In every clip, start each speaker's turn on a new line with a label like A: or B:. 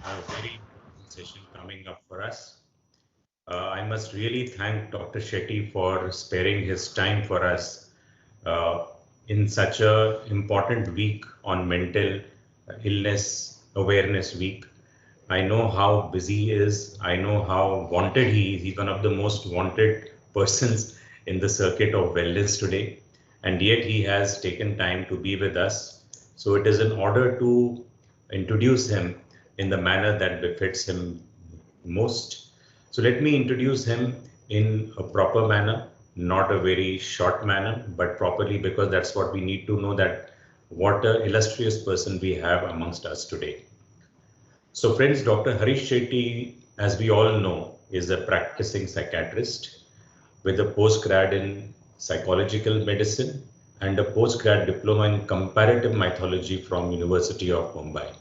A: A very important session coming up for us. I must really thank Dr. Shetty for sparing his time for us uh, in such a important week on mental illness awareness week. I know how busy he is. I know how wanted he is. He's one of the most wanted persons in the circuit of wellness today. And yet he has taken time to be with us. So it is in order to introduce him in the manner that befits him most. So let me introduce him in a proper manner, not a very short manner, but properly, because that's what we need to know, that what an illustrious person we have amongst us today. So friends, Dr. Harish Shetty, as we all know, is a practicing psychiatrist with a postgrad in psychological medicine and a postgrad diploma in comparative mythology from University of Mumbai.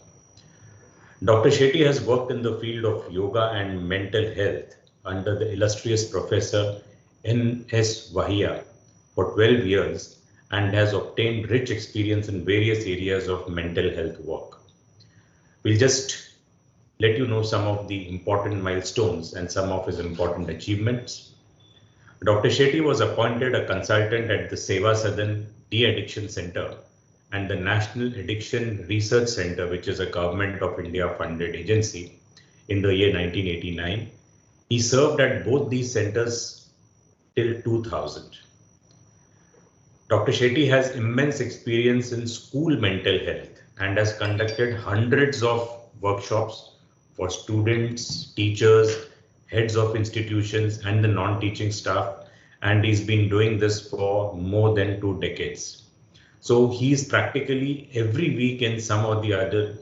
A: Dr. Shetty has worked in the field of yoga and mental health under the illustrious Professor N.S. Wahiya for 12 years and has obtained rich experience in various areas of mental health work. We'll just let you know some of the important milestones and some of his important achievements. Dr. Shetty was appointed a consultant at the Seva Sadan De-Addiction Center and the National Addiction Research Center, which is a Government of India funded agency, in the year 1989. He served at both these centers till 2000. Dr. Shetty has immense experience in school mental health and has conducted hundreds of workshops for students, teachers, heads of institutions, and the non-teaching staff. And he's been doing this for more than 2 decades. So he's practically every week in some or the other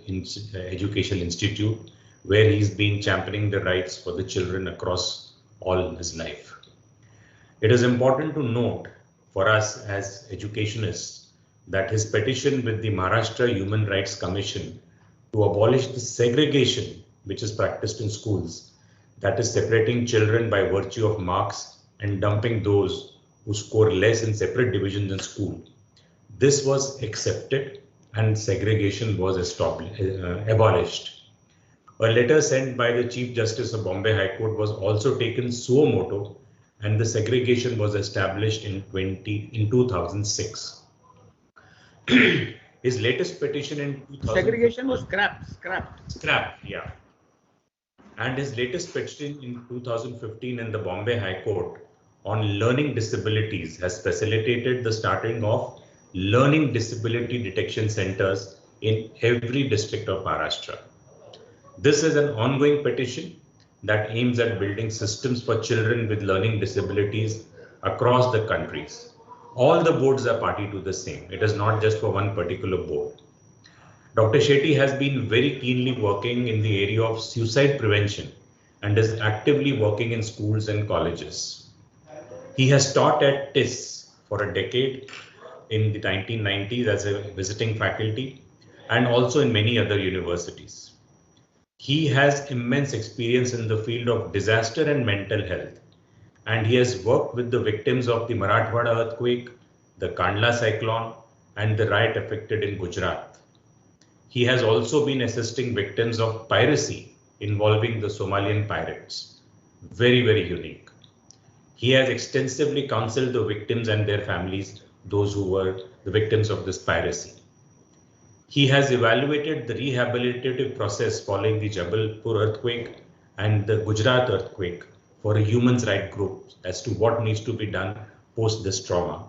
A: educational institute where he's been championing the rights for the children across all his life. It is important to note for us as educationists that his petition with the Maharashtra Human Rights Commission to abolish the segregation which is practiced in schools, that is separating children by virtue of marks and dumping those who score less in separate divisions in school. This was accepted and segregation was abolished. A letter sent by the Chief Justice of Bombay High Court was also taken suo motu, and the segregation was established in 2006. His latest petition in 2000
B: segregation was scrapped.
A: Scrapped, yeah. And his latest petition in 2015 in the Bombay High Court on learning disabilities has facilitated the starting of learning disability detection centers in every district of Maharashtra. This is an ongoing petition that aims at building systems for children with learning disabilities across the countries. All the boards are party to the same. It is not just for one particular board. Dr. Shetty has been very keenly working in the area of suicide prevention and is actively working in schools and colleges. He has taught at TIS for a decade in the 1990s as a visiting faculty and also in many other universities. He has immense experience in the field of disaster and mental health, and he has worked with the victims of the Marathwada earthquake, the Kandla cyclone, and the riot affected in Gujarat. He has also been assisting victims of piracy involving the Somalian pirates. Very, very unique. He has extensively counseled the victims and their families, those who were the victims of this piracy. He has evaluated the rehabilitative process following the Jabalpur earthquake and the Gujarat earthquake for a human rights group as to what needs to be done post this trauma.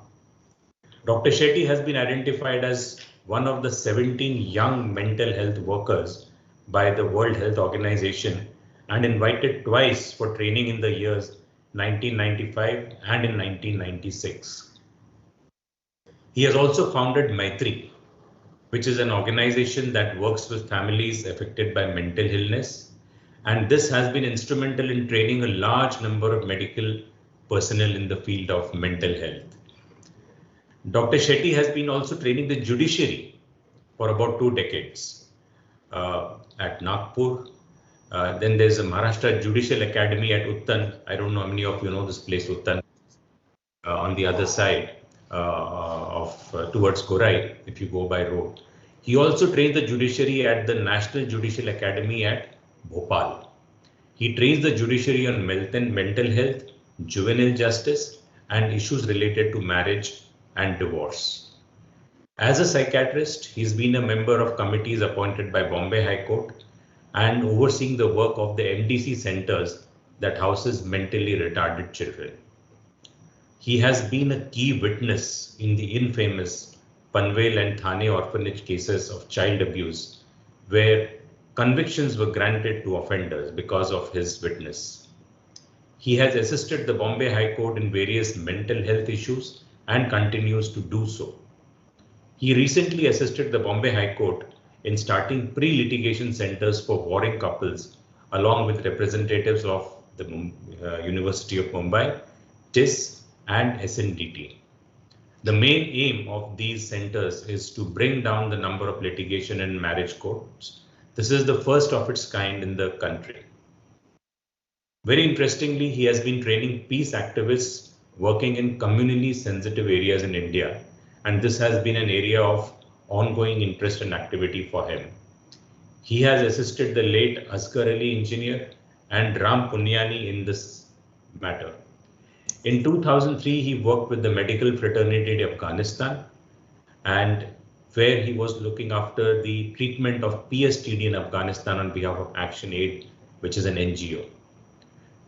A: Dr. Shetty has been identified as one of the 17 young mental health workers by the World Health Organization and invited twice for training in the years 1995 and in 1996. He has also founded Maitri, which is an organization that works with families affected by mental illness. And this has been instrumental in training a large number of medical personnel in the field of mental health. Dr. Shetty has been also training the judiciary for about 2 decades at Nagpur. Then there's a Maharashtra Judicial Academy at Uttan. I don't know how many of you know this place, Uttan, on the other side towards Korai, if you go by road. He also trained the judiciary at the National Judicial Academy at Bhopal. He trains the judiciary on mental health, juvenile justice, and issues related to marriage and divorce. As a psychiatrist, he's been a member of committees appointed by Bombay High Court and overseeing the work of the MDC centers that houses mentally retarded children. He has been a key witness in the infamous Panvel and Thane orphanage cases of child abuse, where convictions were granted to offenders because of his witness. He has assisted the Bombay High Court in various mental health issues and continues to do so. He recently assisted the Bombay High Court in starting pre-litigation centers for warring couples, along with representatives of the University of Mumbai, TIS, and SNDT. The main aim of these centers is to bring down the number of litigation in marriage courts. This is the first of its kind in the country. Very interestingly, he has been training peace activists working in communally sensitive areas in India, and this has been an area of ongoing interest and activity for him. He has assisted the late Asghar Ali engineer and Ram Punyani in this matter. In 2003, he worked with the Medical Fraternity of Afghanistan, and where he was looking after the treatment of PSTD in Afghanistan on behalf of Action Aid, which is an NGO.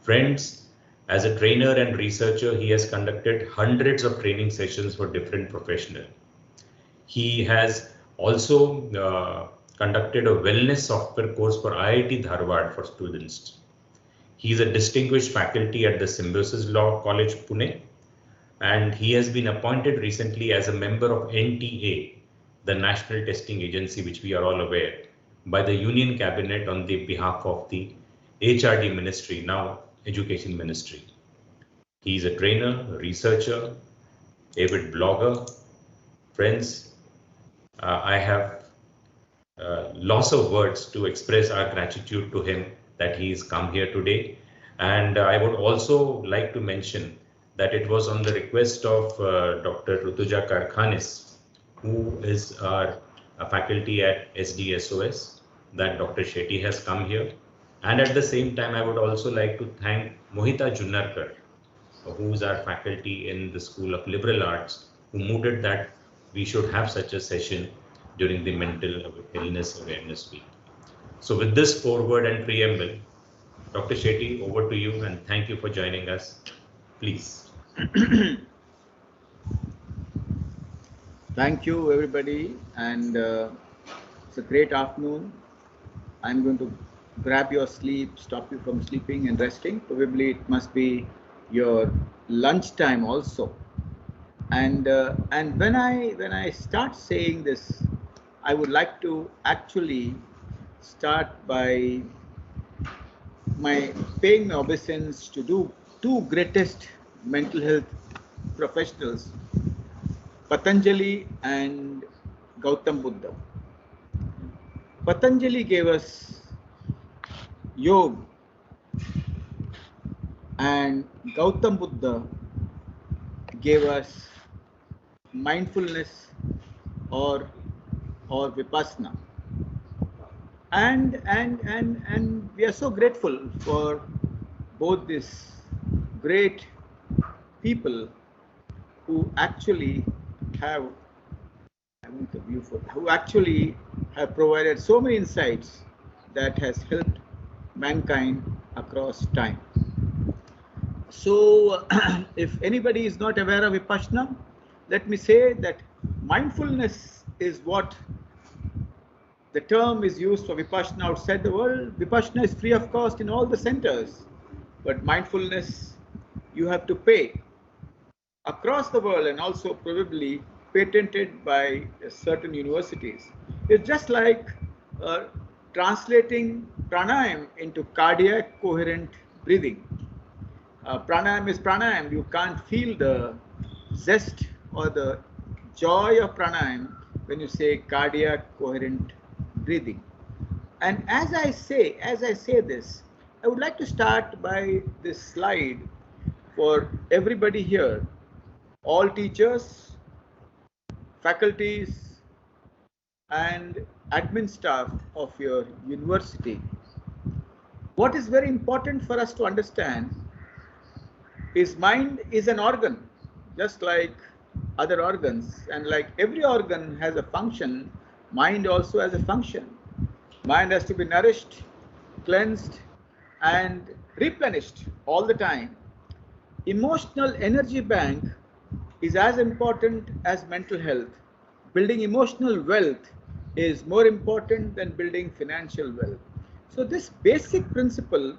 A: Friends, as a trainer and researcher, he has conducted hundreds of training sessions for different professionals. He has also conducted a wellness software course for IIT Dharwad for students. He is a distinguished faculty at the Symbiosis Law College, Pune, and he has been appointed recently as a member of NTA, the National Testing Agency, which we are all aware, by the Union Cabinet on the behalf of the HRD Ministry, now Education Ministry. He is a trainer, a researcher, avid blogger. Friends, I have lots of words to express our gratitude to him that he's come here today. And I would also like to mention that it was on the request of Dr. Rutuja Karkhanis, who is a faculty at SDSOS, that Dr. Shetty has come here. And at the same time, I would also like to thank Mohita Junnarkar, who is our faculty in the School of Liberal Arts, who mooted that we should have such a session during the Mental Illness Awareness Week. So with this foreword and preamble, Dr. Shetty, over to you, and thank you for joining us. Please.
B: Thank you, everybody, and it's a great afternoon. I'm going to grab your sleep, stop you from sleeping and resting. Probably it must be your lunchtime also. And when I start saying this, I would like to actually start by paying my obeisance to two greatest mental health professionals, Patanjali and Gautam Buddha. Patanjali gave us yoga, and Gautam Buddha gave us mindfulness or vipassana. And we are so grateful for both these great people who actually have provided so many insights that has helped mankind across time. So if anybody is not aware of Vipassana, let me say that mindfulness is what the term is used for Vipassana outside the world. Vipassana is free of cost in all the centers, but mindfulness you have to pay across the world, and also probably patented by certain universities. It's just like translating pranayam into cardiac coherent breathing. Pranayam is pranayam. You can't feel the zest or the joy of pranayam when you say cardiac coherent breathing. And as I say this, I would like to start by this slide for everybody here, all teachers, faculties, and admin staff of your university. What is very important for us to understand is mind is an organ, just like other organs, and like every organ has a function, mind also has a function. Mind has to be nourished, cleansed, and replenished all the time. Emotional energy bank is as important as mental health. Building emotional wealth is more important than building financial wealth. So this basic principle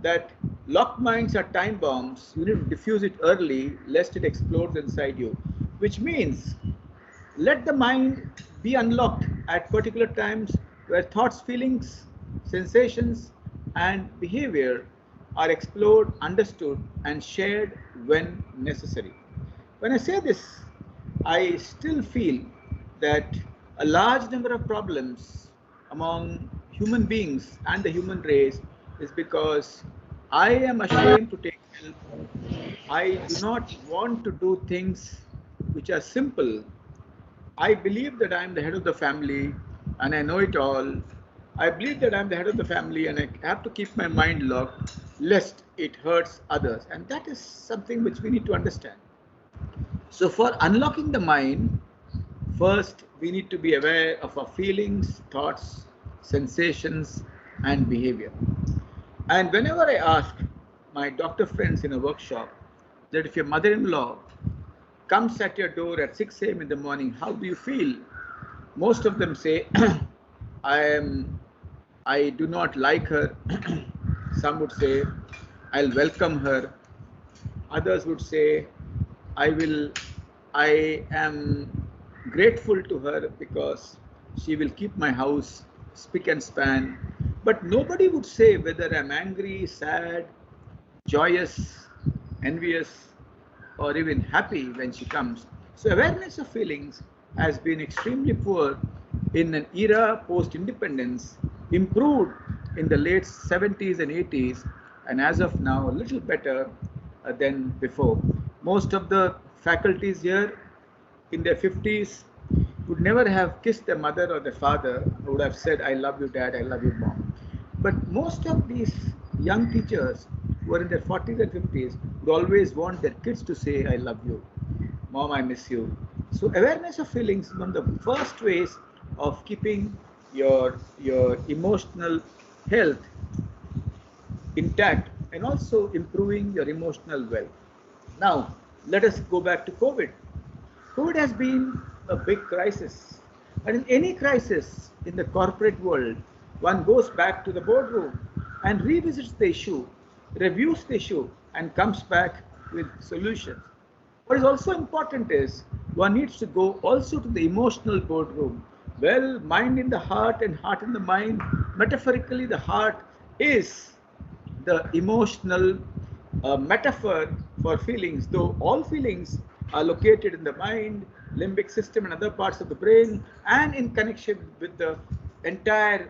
B: that locked minds are time bombs, you need to diffuse it early lest it explodes inside you, which means let the mind be unlocked at particular times where thoughts, feelings, sensations, and behavior are explored, understood, and shared when necessary. When I say this, I still feel that a large number of problems among human beings and the human race is because I am ashamed to take help. I do not want to do things which are simple. I believe that I am the head of the family and I know it all. I believe that I am the head of the family and I have to keep my mind locked lest it hurts others. And that is something which we need to understand. So, for unlocking the mind, first we need to be aware of our feelings, thoughts, sensations, and behavior. And whenever I ask my doctor friends in a workshop that if your mother in law comes at your door at 6 a.m. in the morning, how do you feel? Most of them say, I am, I do not like her. Some would say, I'll welcome her. Others would say, I will, I am grateful to her because she will keep my house spick and span. But nobody would say whether I'm angry, sad, joyous, envious, or even happy when she comes. So awareness of feelings has been extremely poor in an era post-independence, improved in the late 70s and 80s, and as of now, a little better than before. Most of the faculties here in their 50s would never have kissed their mother or their father, would have said, I love you, dad, I love you, mom. But most of these young teachers who are in their 40s and 50s would always want their kids to say, I love you, mom, I miss you. So awareness of feelings is one of the first ways of keeping your emotional health intact and also improving your emotional wealth. Now, let us go back to COVID. COVID has been a big crisis. And in any crisis in the corporate world, one goes back to the boardroom and revisits the issue, reviews the issue, and comes back with solutions. What is also important is one needs to go also to the emotional boardroom. Well, mind in the heart and heart in the mind. Metaphorically, the heart is the emotional metaphor for feelings, though all feelings are located in the mind, limbic system, and other parts of the brain, and in connection with the entire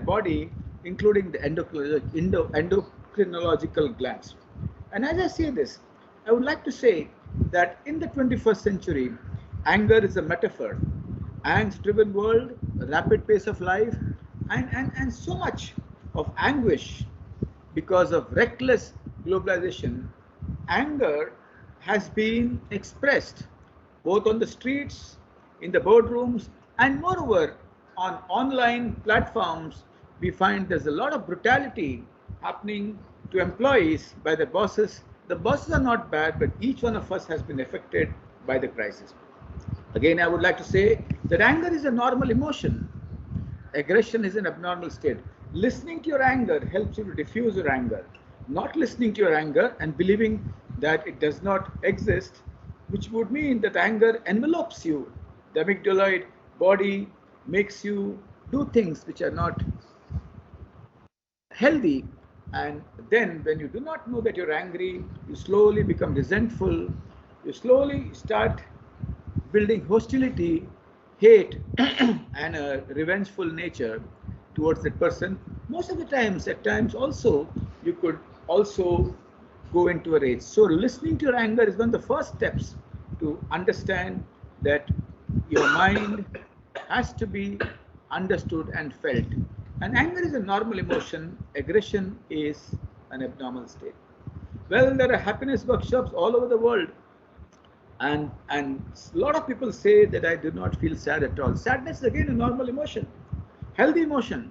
B: body, including the endocrinological glands. And as I say this, I would like to say that in the 21st century, anger is a metaphor. Angst-driven world, rapid pace of life, and so much of anguish because of reckless globalization, anger has been expressed both on the streets, in the boardrooms, and moreover on online platforms. We find there's a lot of brutality happening to employees by the bosses. The bosses are not bad, but each one of us has been affected by the crisis. Again, I would like to say that anger is a normal emotion. Aggression is an abnormal state. Listening to your anger helps you to diffuse your anger. Not listening to your anger and believing that it does not exist, which would mean that anger envelopes you. The amygdaloid body makes you do things which are not healthy. And then, when you do not know that you're angry, you slowly become resentful. You slowly start building hostility, hate, and a revengeful nature towards that person. Most of the times, at times also, you could also go into a rage. So listening to your anger is one of the first steps to understand that your mind has to be understood and felt. And anger is a normal emotion. Aggression is an abnormal state. Well, there are happiness workshops all over the world, and a lot of people say that I do not feel sad at all. Sadness is again a normal emotion, healthy emotion,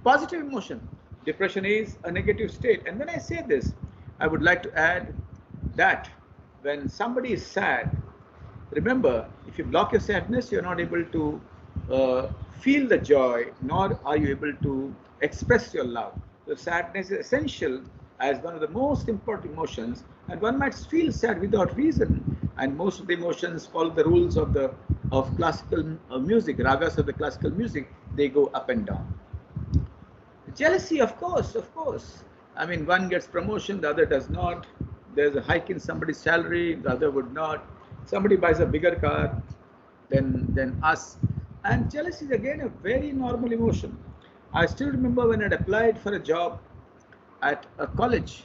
B: positive emotion. Depression is a negative state. And when I say this, I would like to add that when somebody is sad, remember, if you block your sadness, you're not able to feel the joy, nor are you able to express your love. So sadness is essential as one of the most important emotions, and one might feel sad without reason. And most of the emotions follow the rules of the classical music, ragas of the classical music. They go up and down. Jealousy, of course, of course. I mean, one gets promotion, the other does not. There's a hike in somebody's salary, the other would not. Somebody buys a bigger car than us. And jealousy is again a very normal emotion. I still remember when I applied for a job at a college,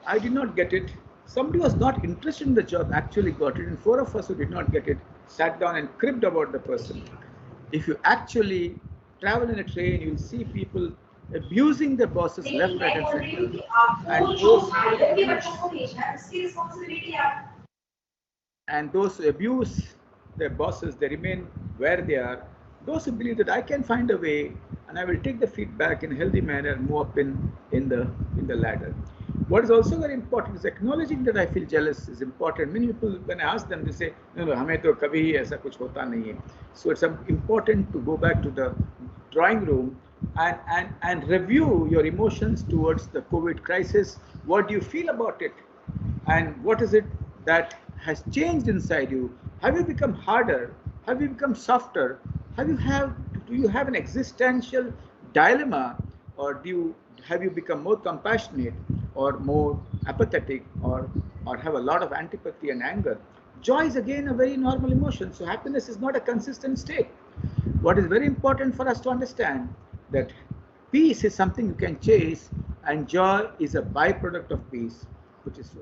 B: I did not get it. Somebody was not interested in the job actually got it, and four of us who did not get it sat down and cribbed about the person. If you actually travel in a train, you'll see people abusing their bosses left, right, and center. And those who abuse their bosses, they remain where they are. Those who believe that I can find a way and I will take the feedback in a healthy manner and move up in the ladder. What is also very important is acknowledging that I feel jealous is important. Many people, when I ask them, they say, no, हमें तो कभी ऐसा कुछ होता नहीं है. So it's important to go back to the drawing room and review your emotions towards the COVID crisis. What do you feel about it? And what is it that has changed inside you? Have you become harder? Have you become softer? Do you have an existential dilemma, or have you become more compassionate or more apathetic, or have a lot of antipathy and anger? Joy is again a very normal emotion. So happiness is not a consistent state. What is very important for us to understand that peace is something you can chase, and joy is a byproduct of peace, which is so.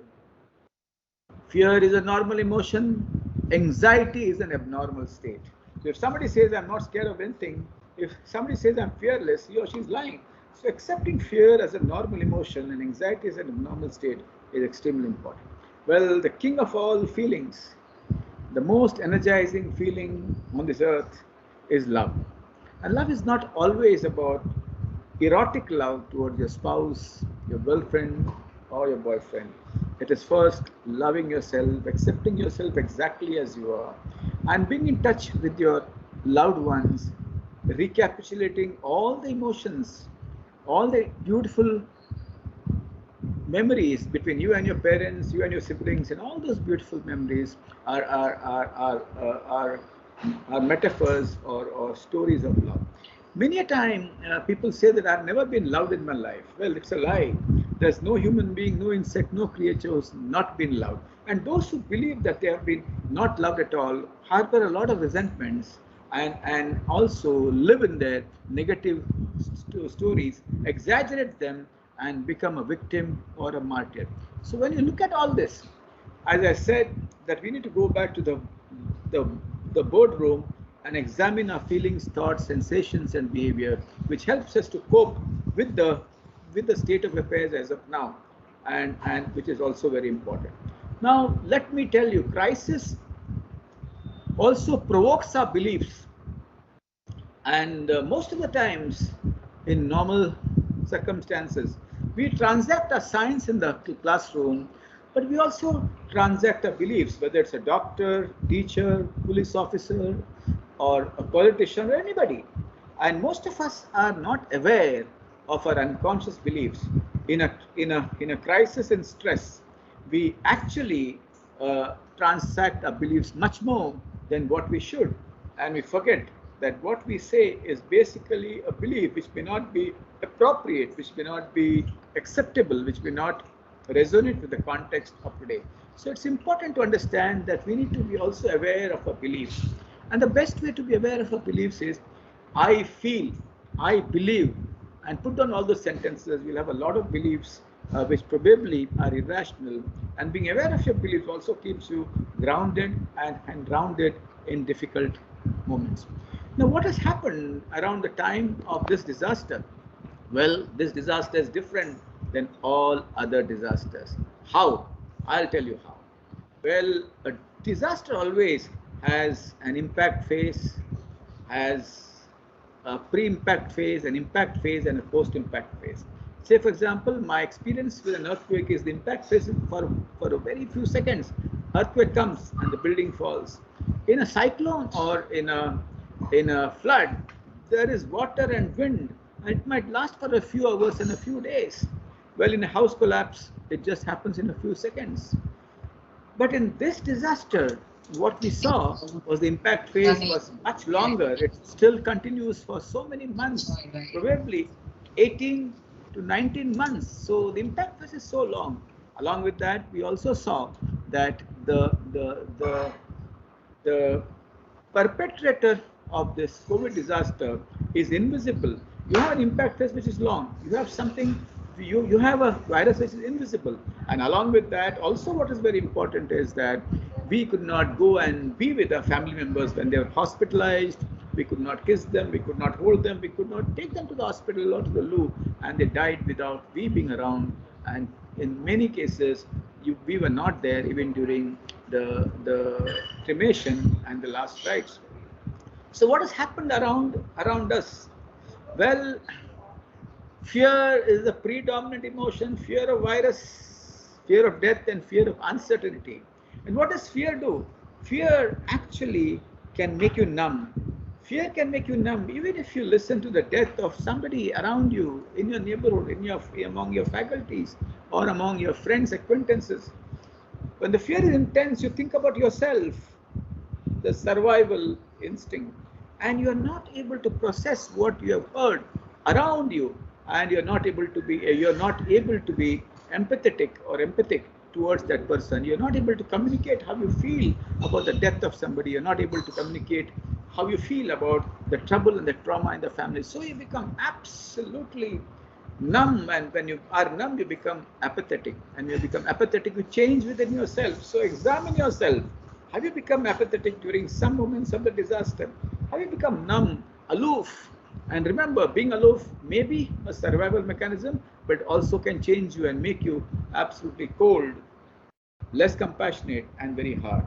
B: Fear is a normal emotion. Anxiety is an abnormal state. So if somebody says, I'm not scared of anything, if somebody says, I'm fearless, he or she is lying. So accepting fear as a normal emotion and anxiety as an abnormal state is extremely important. Well, the king of all feelings, the most energizing feeling on this earth is love. And love is not always about erotic love towards your spouse, your girlfriend, or your boyfriend. It is first loving yourself, accepting yourself exactly as you are, and being in touch with your loved ones, recapitulating all the emotions, all the beautiful memories between you and your parents, you and your siblings, and all those beautiful memories are metaphors or stories of love. Many a time, people say that I've never been loved in my life. Well, it's a lie. There's no human being, no insect, no creature who's not been loved. And those who believe that they have been not loved at all harbor a lot of resentments and also live in their negative stories, exaggerate them, and become a victim or a martyr. So when you look at all this, as I said, that we need to go back to the boardroom and examine our feelings, thoughts, sensations, and behavior, which helps us to cope with the state of affairs as of now, and which is also very important. Now, let me tell you, crisis also provokes our beliefs, and most of the times, in normal circumstances, we transact our science in the classroom, but we also transact our beliefs, whether it's a doctor, teacher, police officer, or a politician, or anybody. And most of us are not aware of our unconscious beliefs. In a crisis and stress, we actually transact our beliefs much more than what we should, and we forget that what we say is basically a belief which may not be appropriate, which may not be acceptable, which may not resonate with the context of today. So it's important to understand that we need to be also aware of our beliefs. And the best way to be aware of our beliefs is, I feel, I believe, and put down all those sentences. You'll have a lot of beliefs which probably are irrational. And being aware of your beliefs also keeps you grounded and grounded in difficult moments. Now, what has happened around the time of this disaster Well, this disaster is different than all other disasters. How? I'll tell you how. Well, a disaster always has an impact phase, has a pre-impact phase, an impact phase, and a post-impact phase. Say, for example, my experience with an earthquake is the impact phase for a very few seconds. Earthquake comes and the building falls. In a cyclone or in a flood, there is water and wind, and it might last for a few hours and a few days. Well, in a house collapse, it just happens in a few seconds. But in this disaster, what we saw was the impact phase was much longer. It still continues for so many months, probably 18 to 19 months. So the impact phase is so long. Along with that, we also saw that the perpetrator of this COVID disaster is invisible. You have an impact phase which is long. You have something, you have a virus which is invisible. And along with that, also what is very important is that we could not go and be with our family members when they were hospitalized. We could not kiss them, we could not hold them, we could not take them to the hospital or to the loo, and they died without we being around. And in many cases, we were not there even during the cremation and the last rites. So what has happened around us? Well, fear is the predominant emotion, fear of virus, fear of death, and fear of uncertainty. And what does fear do? Fear actually can make you numb. Fear can make you numb, even if you listen to the death of somebody around you, in your neighborhood, among your faculties, or among your friends, acquaintances. When the fear is intense, you think about yourself, the survival instinct, and you are not able to process what you have heard around you, and you're not able to be empathetic or empathic towards that person. You're not able to communicate how you feel about the death of somebody. You're not able to communicate how you feel about the trouble and the trauma in the family. So you become absolutely numb, and when you are numb, you become apathetic, and when you become apathetic, you change within yourself. So examine yourself. Have you become apathetic during some moments of the disaster? Have you become numb, aloof? And remember, being aloof may be a survival mechanism, but also can change you and make you absolutely cold, less compassionate, and very hard.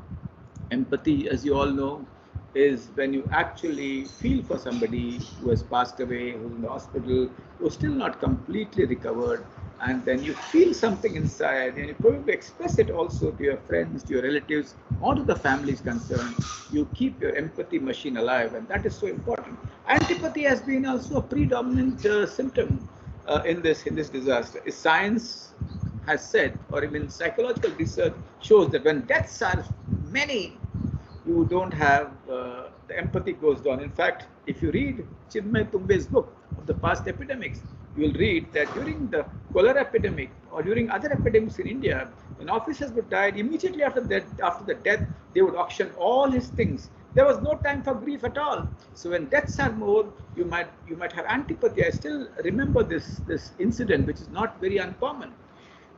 B: Empathy, as you all know, is when you actually feel for somebody who has passed away, who's in the hospital, who's still not completely recovered, and then you feel something inside, and you probably express it also to your friends, to your relatives, or to the families concerned. You keep your empathy machine alive, and that is so important. Antipathy has been also a predominant symptom in this disaster. Science has said, or even psychological research shows that when deaths are many, you don't have the empathy goes down. In fact, if you read Chinmay Tumbe's book of the past epidemics, you will read that during the cholera epidemic or during other epidemics in India, when officers would die, immediately after the death, they would auction all his things. There was no time for grief at all. So when deaths are more, you might have antipathy. I still remember this incident, which is not very uncommon.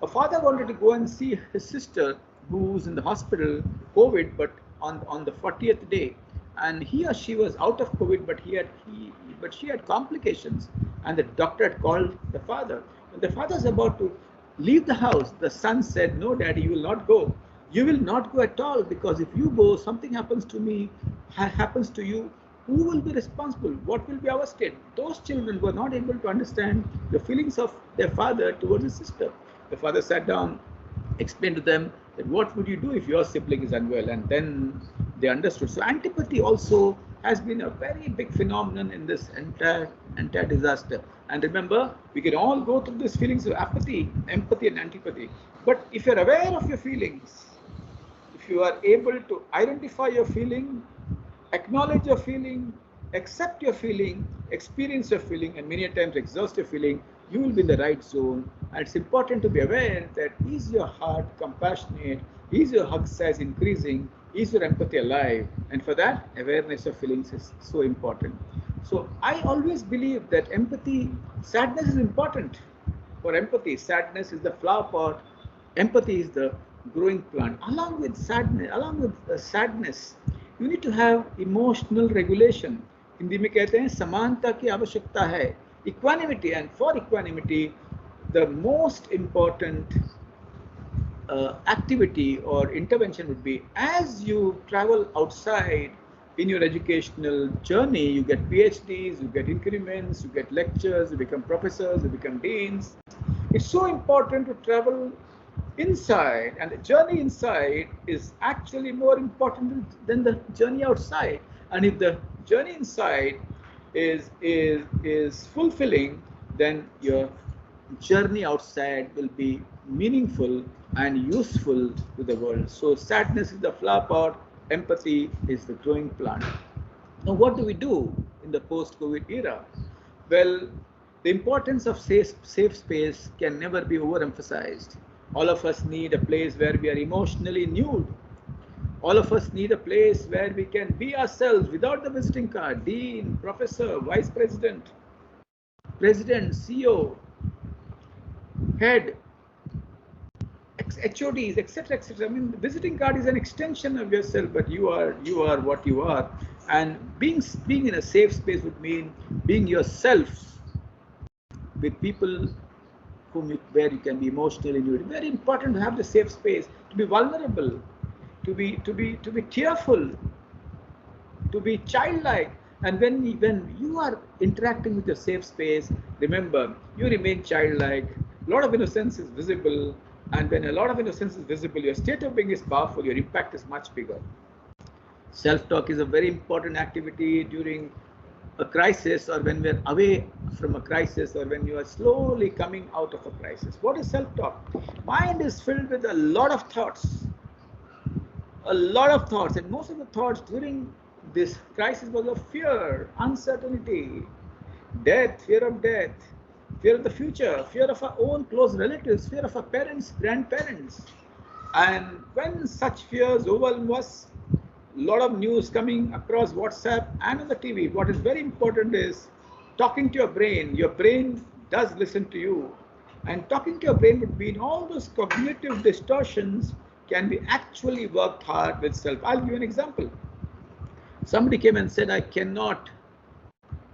B: A father wanted to go and see his sister who's in the hospital, COVID, but on the 40th day, and he or she was out of COVID, but she had complications, and the doctor had called the father. When the father was about to leave the house, the son said, "No, Daddy, you will not go. You will not go at all, because if you go, something happens to me, happens to you. Who will be responsible? What will be our state?" Those children were not able to understand the feelings of their father towards his sister. The father sat down, explained to them that what would you do if your sibling is unwell, and then they understood. So antipathy also has been a very big phenomenon in this entire disaster. And remember, we can all go through these feelings of apathy, empathy, and antipathy. But if you're aware of your feelings, if you are able to identify your feeling, acknowledge your feeling, accept your feeling, experience your feeling, and many times exhaust your feeling, you will be in the right zone. And it's important to be aware that is your heart compassionate, is your hug size increasing, is your empathy alive? And for that, awareness of feelings is so important. So I always believe that empathy, sadness is important. For empathy, sadness is the flower pot, empathy is the growing plant. Along with sadness, you need to have emotional regulation. Hindi में कहते हैं समानता की आवश्यकता है. equanimity. And for equanimity, the most important activity or intervention would be, as you travel outside in your educational journey, you get PhDs, you get increments, you get lectures, you become professors, you become deans. It's so important to travel inside, and the journey inside is actually more important than the journey outside. And if the journey inside is fulfilling, then your journey outside will be meaningful and useful to the world. So sadness is the flower pot, empathy is the growing plant. Now, what do we do in the post-COVID era? Well, the importance of safe space can never be overemphasized. All of us need a place where we are emotionally nude. All of us need a place where we can be ourselves without the visiting card. Dean, professor, vice president, president, CEO, head, HODs, etc., etc. I mean, the visiting card is an extension of yourself, but you are what you are. And being in a safe space would mean being yourself with people where you can be emotionally nude. Very important to have the safe space, to be vulnerable, to be tearful, to be childlike. And when you are interacting with your safe space, remember, you remain childlike. A lot of innocence is visible, and when a lot of innocence is visible, your state of being is powerful, your impact is much bigger. Self-talk is a very important activity during a crisis, or when we're away from a crisis, or when you are slowly coming out of a crisis. What is self-talk? Mind is filled with a lot of thoughts, and most of the thoughts during this crisis was of fear, uncertainty, death, fear of the future, fear of our own close relatives, fear of our parents, grandparents. And when such fears overwhelm us, a lot of news coming across WhatsApp and on the TV. What is very important is talking to your brain. Your brain does listen to you. And talking to your brain would mean all those cognitive distortions can be actually worked hard with self. I'll give you an example. Somebody came and said, I cannot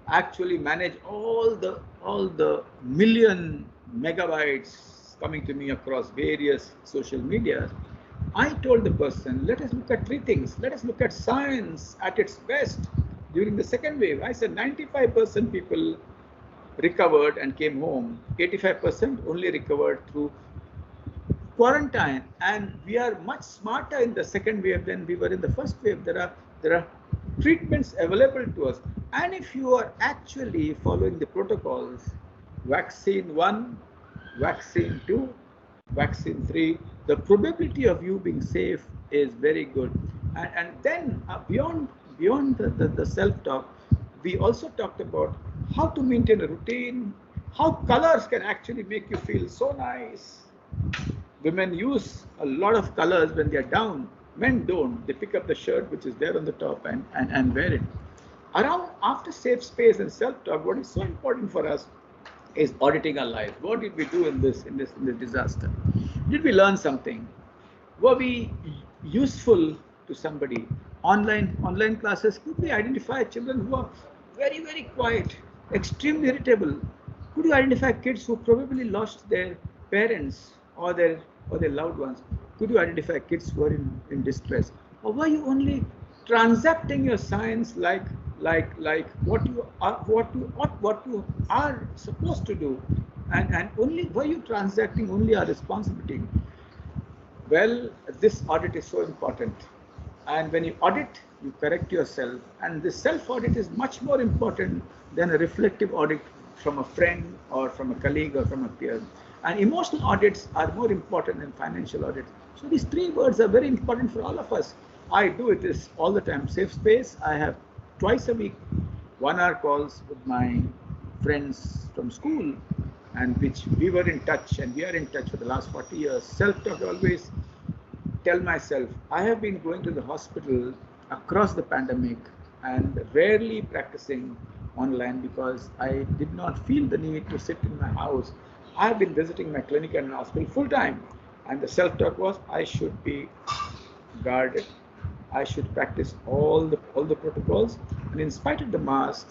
B: actually manage all the million megabytes coming to me across various social media. I told the person, let us look at three things. Let us look at science at its best. During the second wave, I said 95% people recovered and came home. 85% only recovered through quarantine. And we are much smarter in the second wave than we were in the first wave. There are treatments available to us. And if you are actually following the protocols, vaccine 1, vaccine 2, vaccine 3, the probability of you being safe is very good. And then beyond the self-talk, we also talked about how to maintain a routine, how colors can actually make you feel so nice. Women use a lot of colors when they're down. Men don't. They pick up the shirt which is there on the top and wear it. Around after safe space and self-talk, what is so important for us is auditing our life. What did we do in this disaster? Did we learn something? Were we useful to somebody? Online classes, could we identify children who are very, very quiet, extremely irritable? Could you identify kids who probably lost their parents or their loved ones? Could you identify kids who are in distress? Or were you only transacting your science like what you are supposed to do, and only were you transacting only our responsibility? Well, this audit is so important, and when you audit, you correct yourself, and the self-audit is much more important than a reflective audit from a friend or from a colleague or from a peer. And emotional audits are more important than financial audits. So these three words are very important for all of us. I do it is all the time. Safe space, I have twice a week 1 hour calls with my friends from school, and which we were in touch and we are in touch for the last 40 years. Self-talk, always tell myself, I have been going to the hospital across the pandemic and rarely practicing online because I did not feel the need to sit in my house. I have been visiting my clinic and hospital full time, and the self-talk was I should be guarded. I should practice all the protocols, and in spite of the mask,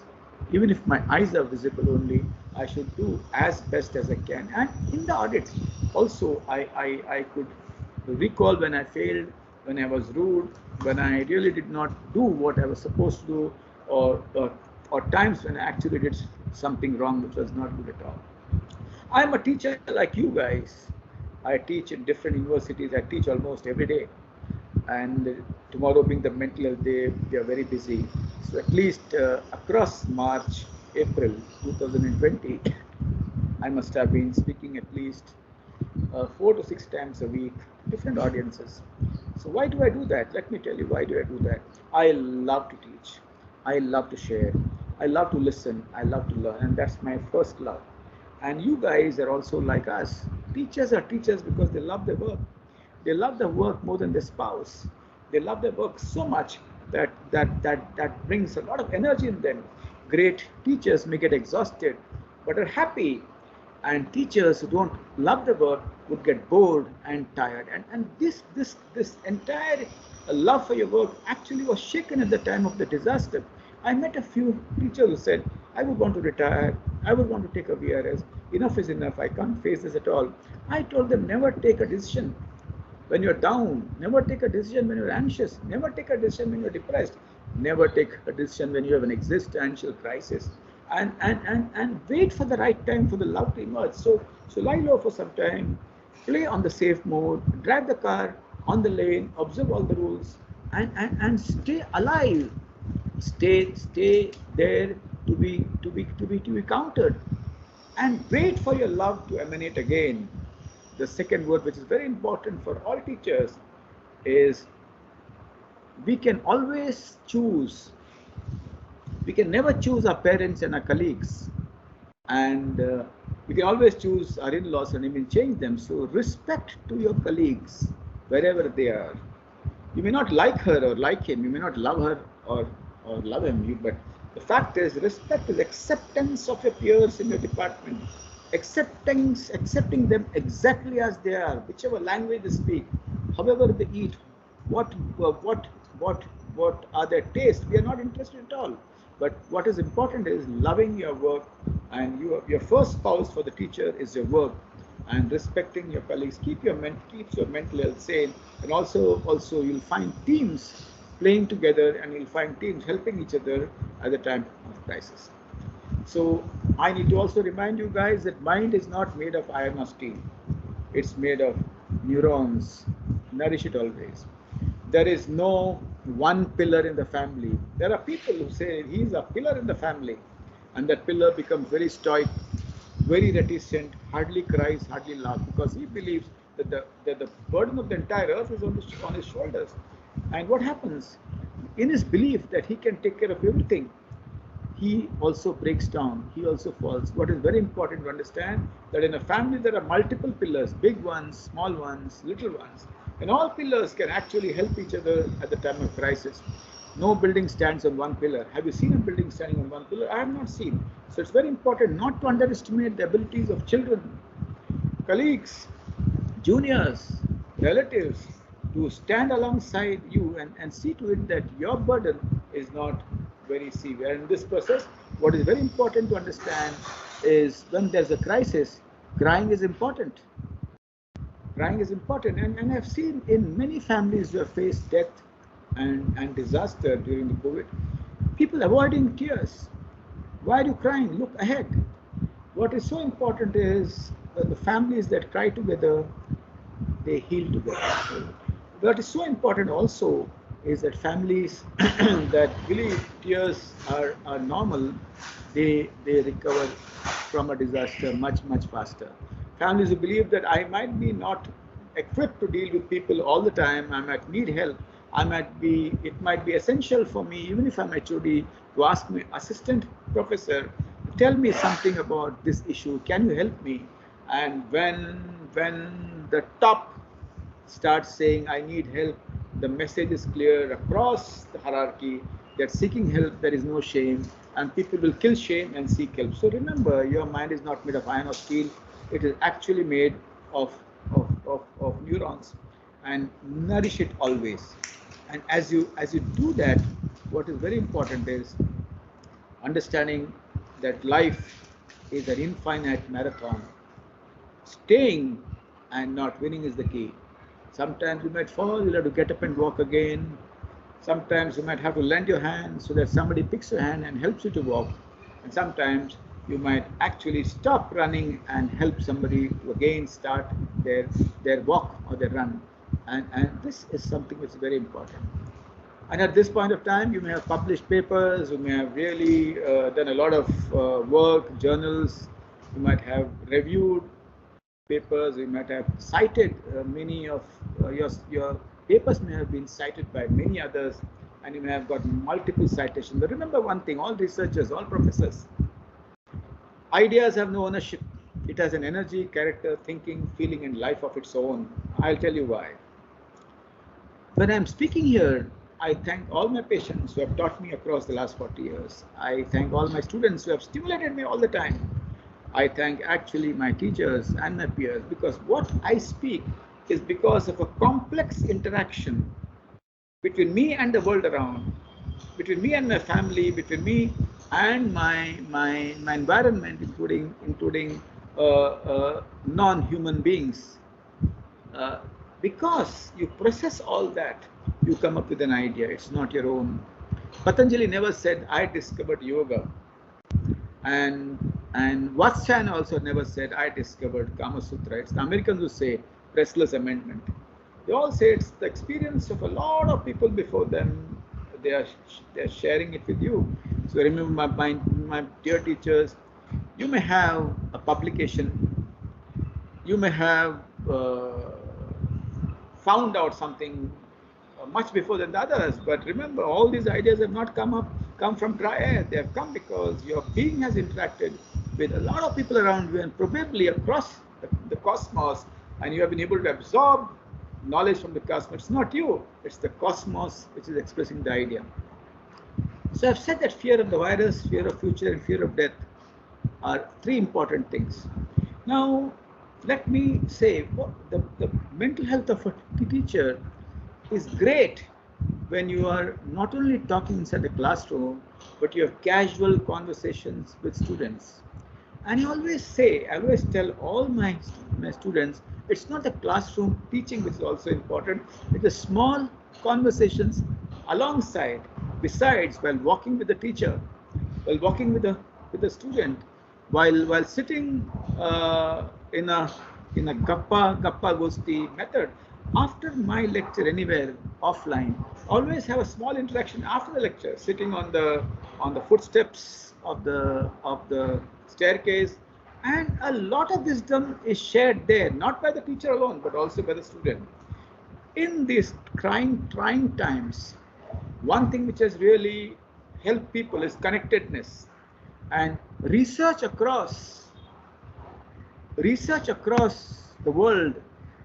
B: Even if my eyes are visible only, I should do as best as I can. And in the audit, also, I could recall when I failed, when I was rude, when I really did not do what I was supposed to do, or times when I actually did something wrong which was not good at all. I'm a teacher like you guys. I teach in different universities. I teach almost every day. And tomorrow being the mental health day, we are very busy. So at least across March, April 2020, I must have been speaking at least 4 to 6 times a week to different audiences. So why do I do that? Let me tell you why do I do that. I love to teach. I love to share. I love to listen. I love to learn, and that's my first love. And you guys are also like us. Teachers are teachers because they love their work. They love their work more than their spouse. They love their work so much that brings a lot of energy in them. Great teachers may get exhausted, but are happy. And teachers who don't love the work would get bored and tired. And this entire love for your work actually was shaken at the time of the disaster. I met a few teachers who said, I would want to retire, I would want to take a VRS, enough is enough, I can't face this at all. I told them, never take a decision when you're down, never take a decision when you're anxious, never take a decision when you're depressed, never take a decision when you have an existential crisis. And wait for the right time for the love to emerge. So lie low for some time, play on the safe mode, drive the car on the lane, observe all the rules, and stay alive. Stay there to be countered, and wait for your love to emanate again. The second word, which is very important for all teachers, is we can always choose. We can never choose our parents and our colleagues, and we can always choose our in-laws and even change them. So respect to your colleagues wherever they are. You may not like her or like him, you may not love her or love him, but the fact is, respect is acceptance of your peers in your department, accepting them exactly as they are, whichever language they speak, however they eat, what what what what are their tastes. We are not interested at all. But what is important is loving your work, and your first spouse for the teacher is your work, and respecting your colleagues keeps your mental health sane. And also you'll find teams playing together, and you'll find teams helping each other at the time of crisis. So I need to also remind you guys that mind is not made of iron or steel. It's made of neurons. Nourish it always. There is no one pillar in the family. There are people who say he's a pillar in the family, and that pillar becomes very stoic, very reticent, hardly cries, hardly laughs, because he believes that the burden of the entire earth is on his shoulders. And what happens? In his belief that he can take care of everything, he also breaks down, he also falls. What is very important to understand, that in a family there are multiple pillars, big ones, small ones, little ones, and all pillars can actually help each other at the time of crisis. No building stands on one pillar. Have you seen a building standing on one pillar? I have not seen. So it's very important not to underestimate the abilities of children, colleagues, juniors, relatives, to stand alongside you and see to it that your burden is not very severe. And in this process, what is very important to understand is when there's a crisis, crying is important. Crying is important. And I've seen in many families who have faced death and disaster during the COVID, people avoiding tears. Why are you crying? Look ahead. What is so important is that the families that cry together, they heal together. What is so important also is that families that believe tears are normal, they recover from a disaster much faster. Families who believe that I might be not equipped to deal with people all the time, I might need help, it might be essential for me, even if I'm HOD, to ask my assistant professor, tell me something about this issue, can you help me? And when the top starts saying I need help, the message is clear across the hierarchy that seeking help, there is no shame, and people will kill shame and seek help. So remember, your mind is not made of iron or steel, it is actually made of neurons, and nourish it always. And as you do that, what is very important is understanding that life is an infinite marathon. Staying and not winning is the key. Sometimes you might fall, you'll have to get up and walk again. Sometimes you might have to lend your hand so that somebody picks your hand and helps you to walk. And sometimes you might actually stop running and help somebody to again start their walk or their run. And this is something which is very important. And at this point of time, you may have published papers, you may have really done a lot of work, journals, you might have reviewed papers, you might have cited many of your papers may have been cited by many others, and you may have got multiple citations. But remember one thing, all researchers, all professors, ideas have no ownership. It has an energy, character, thinking, feeling, and life of its own. I'll tell you why. When I'm speaking here, I thank all my patients who have taught me across the last 40 years. I thank all my students who have stimulated me all the time. I thank actually my teachers and my peers, because what I speak is because of a complex interaction between me and the world around, between me and my family, between me and my environment, including non-human beings. Because you process all that, you come up with an idea. It's not your own. Patanjali never said, I discovered yoga. And Vatsayana also never said, I discovered Kama Sutra. It's the Americans who say Presler's Amendment. They all say it's the experience of a lot of people before them. They're sharing it with you. So remember, my dear teachers, you may have a publication, you may have found out something much before than the others, but remember, all these ideas have not come from dry air. They have come because your being has interacted with a lot of people around you and probably across the cosmos, and you have been able to absorb knowledge from the cosmos. It's not you, it's the cosmos which is expressing the idea. So I've said that fear of the virus, fear of future, and fear of death are three important things. Now, let me say, the mental health of a teacher is great when you are not only talking inside the classroom, but you have casual conversations with students. And I always tell all my students, it's not the classroom teaching which is also important, it's the small conversations alongside, besides, while walking with the teacher, while walking with the student, while sitting in a gappa gosti method. After my lecture anywhere offline, always have a small interaction after the lecture, sitting on the footsteps of the staircase, and a lot of wisdom is shared there, not by the teacher alone, but also by the student. In these trying times, one thing which has really helped people is connectedness, and research across the world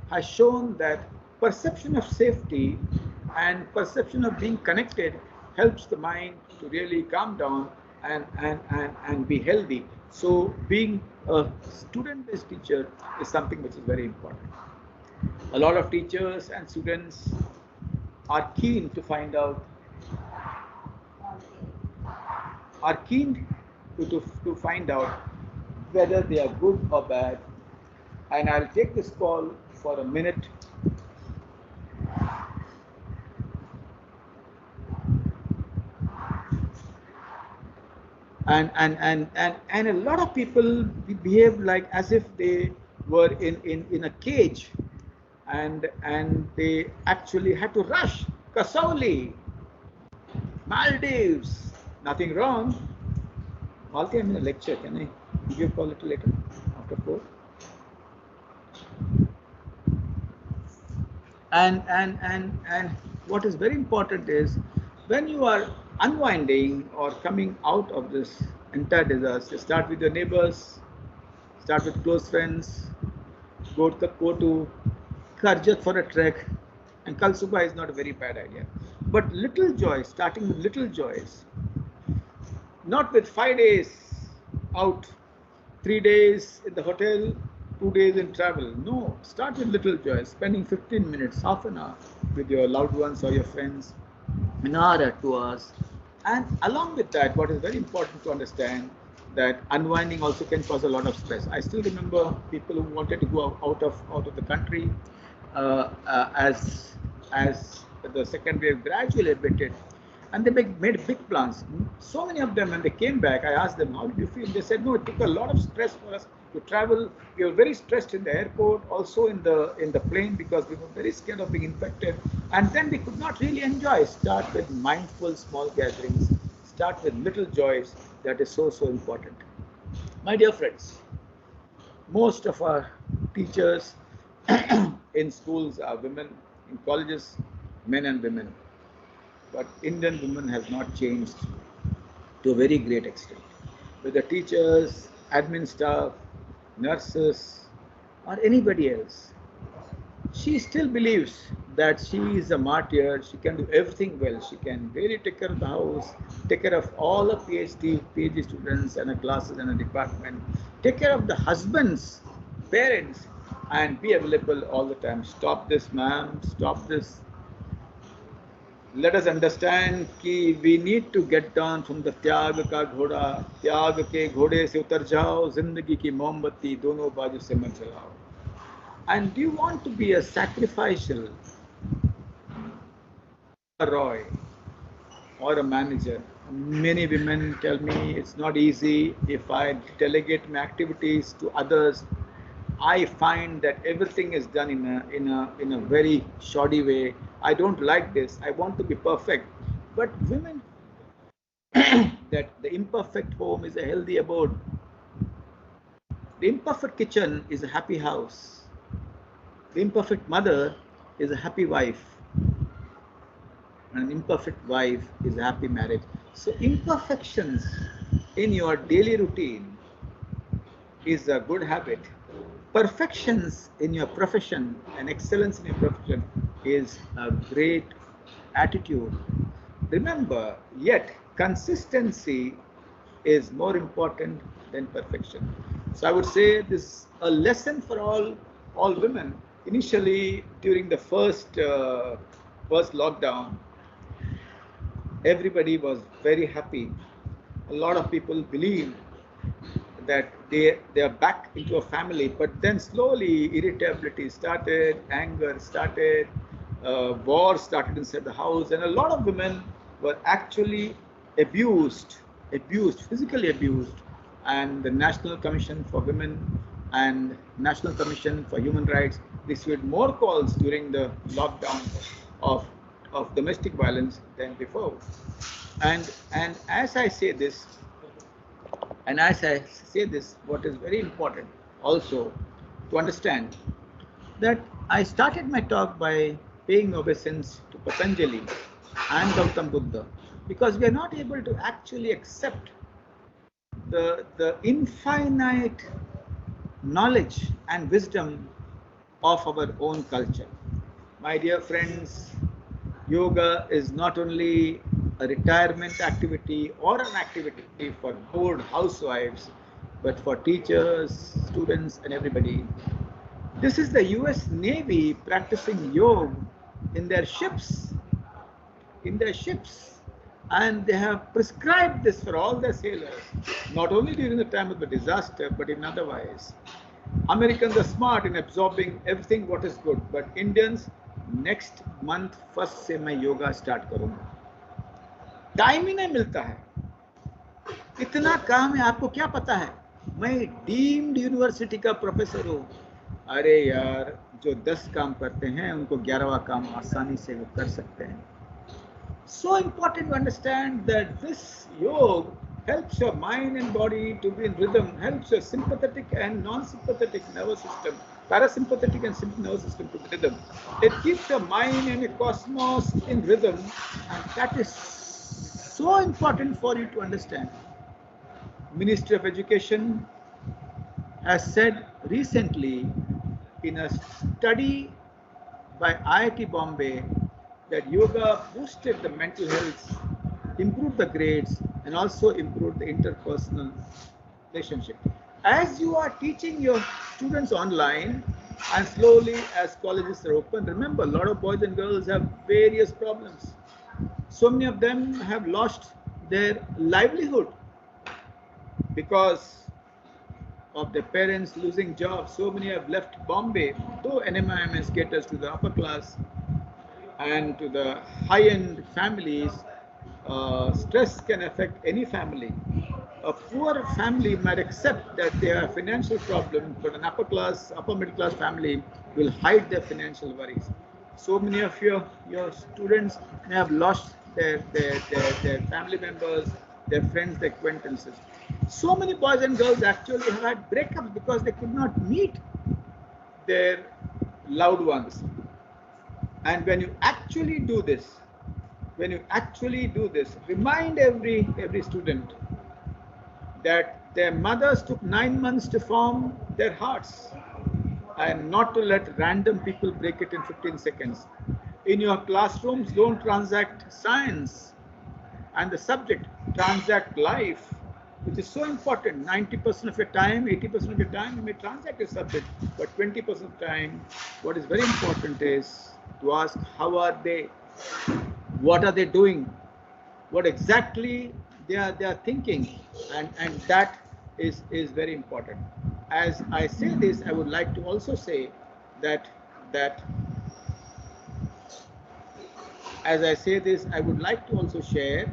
B: has shown that perception of safety and perception of being connected helps the mind to really calm down and be healthy. So being a student-based teacher is something which is very important. A lot of teachers and students are keen to find out, to find out whether they are good or bad. And I'll take this call for a minute. And a lot of people behave like as if they were in a cage, and they actually had to rush. Kasauli, Maldives, nothing wrong. Malti, I'm in a lecture. Can I give you a call a little later after 4? And what is very important is, when you are unwinding or coming out of this entire disaster, start with your neighbors, start with close friends, go to Karjat for a trek, and Kalsuba is not a very bad idea. But little joys, starting with little joys, not with 5 days out, 3 days in the hotel, 2 days in travel. No, start with little joys, spending 15 minutes, half an hour with your loved ones or your friends, an hour or 2 hours, And along with that, what is very important to understand that unwinding also can cause a lot of stress. I still remember people who wanted to go out of the country as the second wave gradually abated, and they made big plans. So many of them, when they came back, I asked them, "How did you feel?" They said, "No, it took a lot of stress for us to travel. We were very stressed in the airport, also in the plane, because we were very scared of being infected, and then we could not really enjoy." Start with mindful small gatherings. Start with little joys. That is so important. My dear friends, most of our teachers in schools are women, in colleges, men and women. But Indian women have not changed to a very great extent. Whether teachers, admin staff, nurses, or anybody else, she still believes that she is a martyr. She can do everything well. She can really take care of the house, take care of all the PhD students and the classes and the department, take care of the husbands, parents, and be available all the time. Stop this, ma'am. Stop this. Let us understand कि we need to get down from the त्याग का घोड़ा, त्याग के घोड़े से उतर जाओ, जिंदगी की मोमबत्ती दोनों बाजू से मत जलाओ. And do you want to be a sacrificial Roy or a manager? Many women tell me it's not easy. If I delegate my activities to others, I find that everything is done in a very shoddy way. I don't like this. I want to be perfect. But women that the imperfect home is a healthy abode. The imperfect kitchen is a happy house. The imperfect mother is a happy wife. An imperfect wife is a happy marriage. So imperfections in your daily routine is a good habit. Perfections in your profession and excellence in your profession is a great attitude. Remember, yet consistency is more important than perfection. So I would say this is a lesson for all women. Initially, during the first lockdown, everybody was very happy. A lot of people believed that they are back into a family, but then slowly irritability started, anger started, war started inside the house, and a lot of women were actually abused, physically abused. And the National Commission for Women and National Commission for Human Rights received more calls during the lockdown of domestic violence than before. And as I say this, what is very important also to understand that I started my talk by paying obeisance to Patanjali and Gautam Buddha, because we are not able to actually accept the infinite knowledge and wisdom of our own culture. My dear friends, yoga is not only a retirement activity or an activity for bored housewives, but for teachers, students, and everybody. This is the US Navy practicing yoga in their ships, and they have prescribed this for all their sailors, not only during the time of the disaster, but in otherwise. Americans are smart in absorbing everything what is good, but Indians, next month first से मैं yoga start करूंगा. Time ही नहीं मिलता है, इतना काम है. आपको क्या पता है, मैं डीम्ड यूनिवर्सिटी का प्रोफेसर हूँ. अरे यार, जो 10 काम करते हैं उनको 11वां काम आसानी से वो कर सकते हैं. So important to understand that this yoga helps your mind and body to be in rhythm, helps your sympathetic and non-sympathetic nervous system, parasympathetic and sympathetic nervous system to be rhythm. It keeps your mind and your cosmos in rhythm, and that is so important for you to understand. Ministry of Education has said recently in a study by IIT Bombay that yoga boosted the mental health, improved the grades, and also improved the interpersonal relationship. As you are teaching your students online, and slowly as colleges are open, remember, a lot of boys and girls have various problems. So many of them have lost their livelihood because of their parents losing jobs. So many have left Bombay, though NMIMS caters to the upper class and to the high-end families. Stress can affect any family. A poor family might accept that they have financial problem, but an upper class, upper middle class family will hide their financial worries. So many of your students may have lost their family members, their friends, their acquaintances. So many boys and girls actually have had breakups because they could not meet their loved ones. And when you actually do this, remind every student that their mothers took 9 months to form their hearts and not to let random people break it in 15 seconds. In your classrooms, don't transact science and the subject, transact life, which is so important. 90% of your time, 80% of your time, you may transact a subject, but 20% of time, what is very important is to ask, how are they? What are they doing? What exactly they are thinking? And that is very important. As I say this, I would like to also say that that as I say this, I would like to also share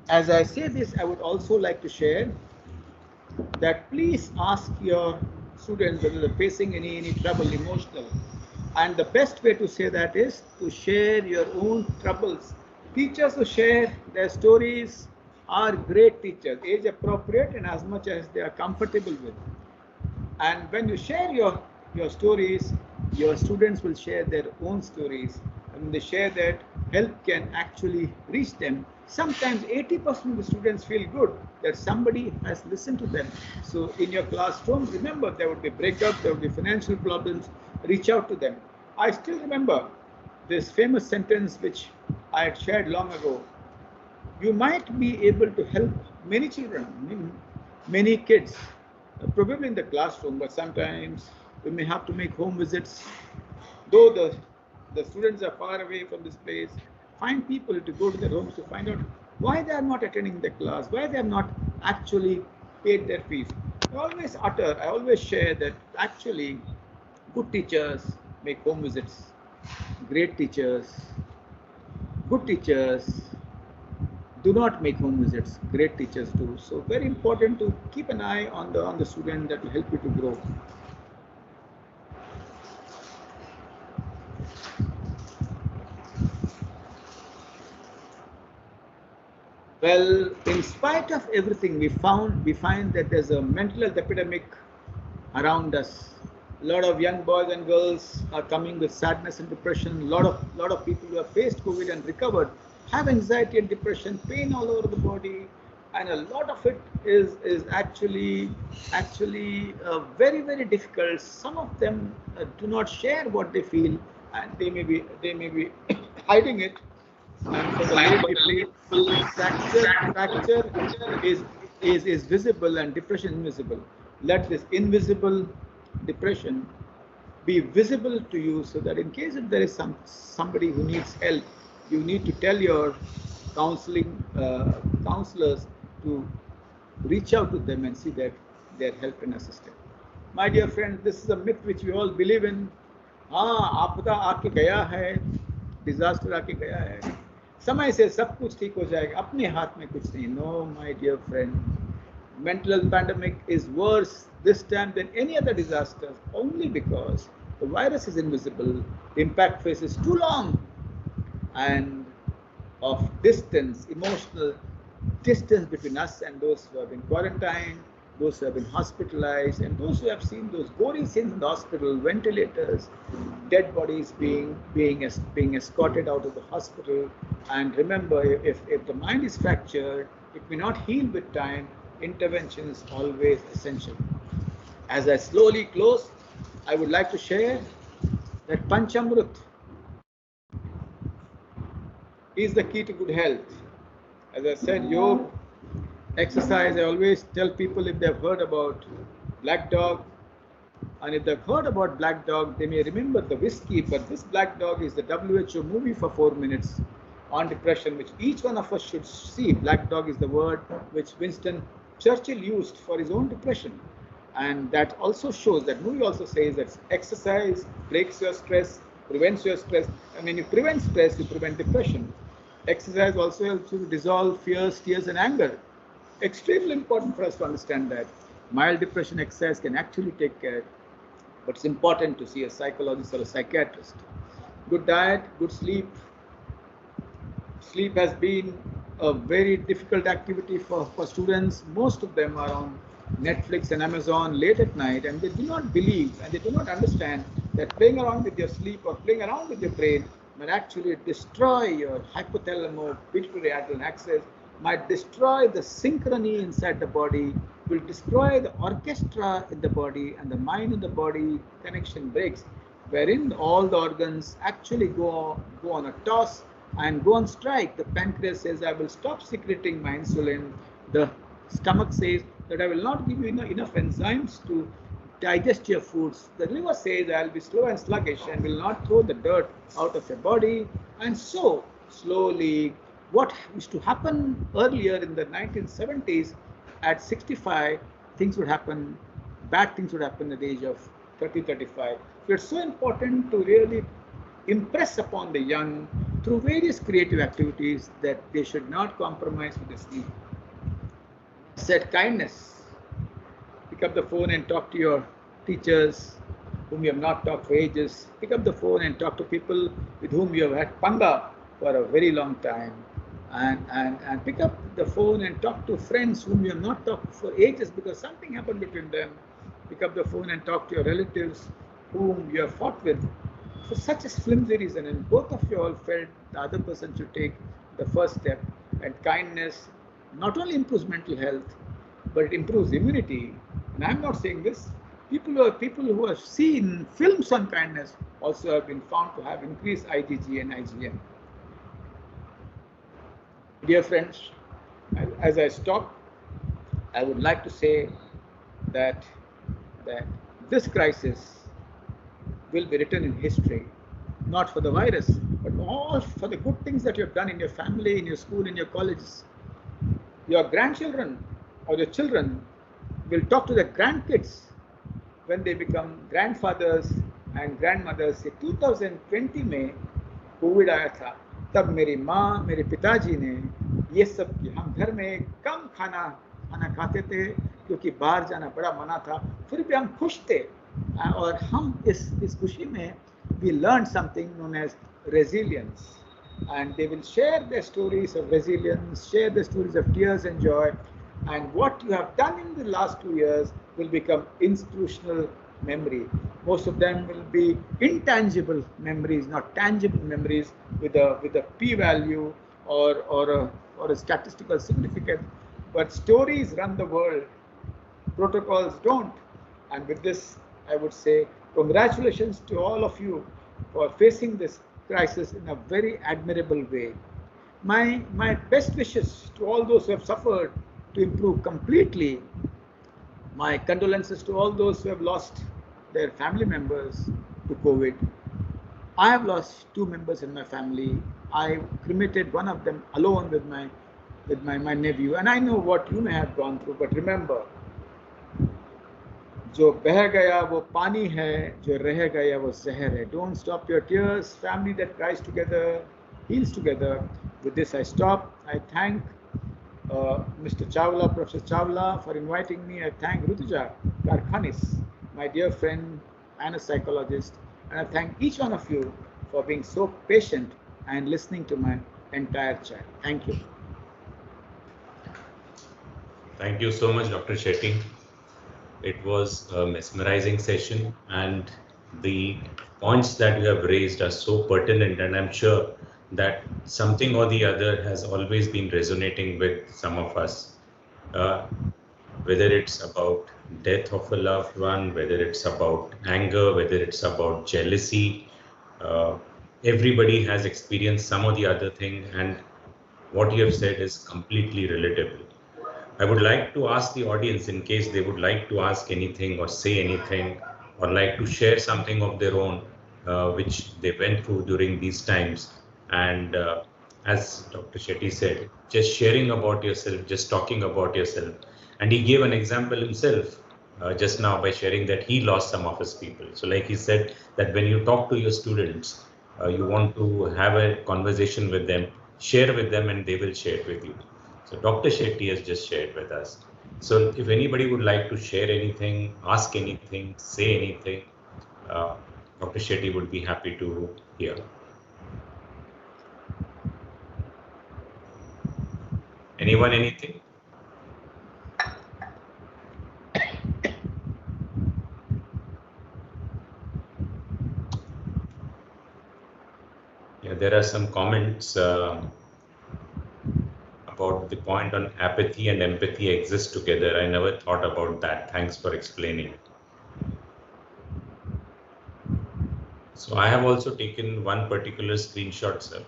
B: as I say this, I would also like to share that please ask your students whether they're facing any trouble emotional. And the best way to say that is to share your own troubles. Teachers who share their stories are great teachers, age appropriate and as much as they are comfortable with. And when you share your stories, your students will share their own stories. And when they share that, help can actually reach them. Sometimes 80% of the students feel good that somebody has listened to them. So in your classroom, remember there would be breakups, there would be financial problems, reach out to them. I still remember this famous sentence which I had shared long ago. You might be able to help many children, many kids, probably in the classroom, but sometimes we may have to make home visits. Though the students are far away from this place, find people to go to their homes to find out why they are not attending the class, why they have not actually paid their fees. I always share that actually good teachers make home visits, great teachers, good teachers do not make home visits, great teachers do. So very important to keep an eye on the student, that will help you to grow. Well, in spite of everything, we find that there's a mental health epidemic around us. A lot of young boys and girls are coming with sadness and depression. A lot of people who have faced COVID and recovered have anxiety and depression, pain all over the body, and a lot of it is actually very difficult. Some of them do not share what they feel, and they may be hiding it. And for the lay people, fracture is visible and depression invisible. Let this invisible depression be visible to you, so that in case if there is somebody who needs help, you need to tell your counselors to reach out to them and see that they are helped and assisted. My dear friends, this is a myth which we all believe in. हाँ, आपदा आके गया है, disaster आके गया है, समय से सब कुछ ठीक हो जाएगा, अपने हाथ में कुछ नहीं. No, my dear friend, mental health pandemic is worse this time than any other disaster, only because the virus is invisible, the impact phase is too long, and of distance, emotional distance between us and those who have been quarantined, those who have been hospitalized, and those who have seen those gory scenes in the hospital, ventilators, dead bodies being escorted out of the hospital. And remember, if the mind is fractured, it may not heal with time. Intervention is always essential. As I slowly close, I would like to share that Panchamrut is the key to good health. As I said, yoga, Exercise, I always tell people if they've heard about Black Dog, and if they've heard about Black Dog, they may remember the whiskey, but this Black Dog is the WHO movie for 4 minutes on depression, which each one of us should see. Black Dog is the word which Winston Churchill used for his own depression. And that also shows, that movie also says that exercise breaks your stress, prevents your stress. And when you prevent stress, you prevent depression. Exercise also helps you dissolve fears, tears, and anger. Extremely important for us to understand that. Mild depression exercise can actually take care, but it's important to see a psychologist or a psychiatrist. Good diet, good sleep. Sleep has been a very difficult activity for students. Most of them are on Netflix and Amazon late at night, and they do not believe and they do not understand that playing around with your sleep or playing around with your brain might actually destroy your hypothalamo pituitary adrenal axis, might destroy the synchrony inside the body, will destroy the orchestra in the body, and the mind and the body connection breaks, wherein all the organs actually go on a toss and go on strike. The pancreas says, I will stop secreting my insulin. The stomach says that I will not give you enough enzymes to digest your foods. The liver says I'll be slow and sluggish and will not throw the dirt out of your body. And so slowly, what used to happen earlier in the 1970s, at 65, things would happen, bad things would happen at the age of 30, 35. So it's so important to really impress upon the young through various creative activities that they should not compromise with their sleep. Said kindness. Pick up the phone and talk to your teachers whom you have not talked for ages. Pick up the phone and talk to people with whom you have had panga for a very long time. And pick up the phone and talk to friends whom you have not talked for ages because something happened between them. Pick up the phone and talk to your relatives whom you have fought with for such a flimsy reason, and both of you all felt the other person should take the first step. And kindness not only improves mental health, but it improves immunity. And I'm not saying this. People who have seen films on kindness also have been found to have increased IgG and IgM. Dear friends, as I stop, I would like to say that this crisis will be written in history, not for the virus, but all for the good things that you have done in your family, in your school, in your colleges. Your grandchildren or your children will talk to their grandkids when they become grandfathers and grandmothers. 2020 में Covid आया था, तब मेरी माँ, मेरे पिताजी ने ये सब किया. हम घर में कम खाना खाते थे क्योंकि बाहर जाना बड़ा मना था, फिर भी हम खुश थे. और हम इस खुशी में we learned something known as resilience, and they will share their stories of resilience, share their stories of tears and joy, and what you have done in the last 2 years will become institutional memory. Most of them will be intangible memories, not tangible memories with a p-value or a statistical significance. But stories run the world, protocols don't. And with this, I would say congratulations to all of you for facing this crisis in a very admirable way. My best wishes to all those who have suffered to improve completely. My condolences to all those who have lost their family members to COVID. I have lost 2 members in my family. I cremated one of them alone with my nephew, and I know what you may have gone through. But remember, जो बह गया वो पानी है, जो रह गया वो जहर है. Don't stop your tears. Family that cries together heals together. With this, I stop. I thank Mr. Chawla, Professor Chawla, for inviting me. I thank Rutuja Karkhanis, my dear friend and a psychologist, and I thank each one of you for being so patient and listening to my entire chat. Thank you.
A: Thank you so much, Dr. Shetty. It was a mesmerizing session, and the points that you have raised are so pertinent, and I'm sure that something or the other has always been resonating with some of us, whether it's about death of a loved one, whether it's about anger, whether it's about jealousy. Everybody has experienced some or the other thing, and what you have said is completely relatable. I would like to ask the audience, in case they would like to ask anything or say anything or like to share something of their own, which they went through during these times. And as Dr. Shetty said, just sharing about yourself, just talking about yourself. And he gave an example himself just now by sharing that he lost some of his people. So like he said, that when you talk to your students, you want to have a conversation with them, share with them, and they will share it with you. So Dr. Shetty has just shared with us. So if anybody would like to share anything, ask anything, say anything, Dr. Shetty would be happy to hear. Anyone, anything? Yeah, there are some comments about the point on apathy and empathy exist together. I never thought about that. Thanks for explaining. So I have also taken one particular screenshot, sir.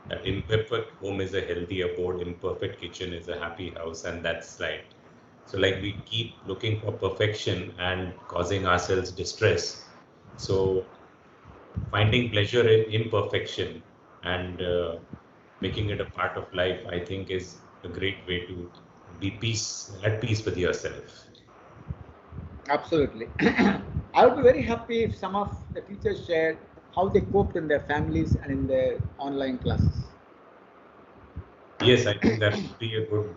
A: That imperfect home is a healthy abode, imperfect kitchen is a happy house, and that's right. So like we keep looking for perfection and causing ourselves distress. So finding pleasure in imperfection and making it a part of life, I think, is a great way to be at peace with yourself.
B: Absolutely. I would be very happy if some of the teachers shared how they coped in their families and in their online classes.
A: Yes, I think that would be a good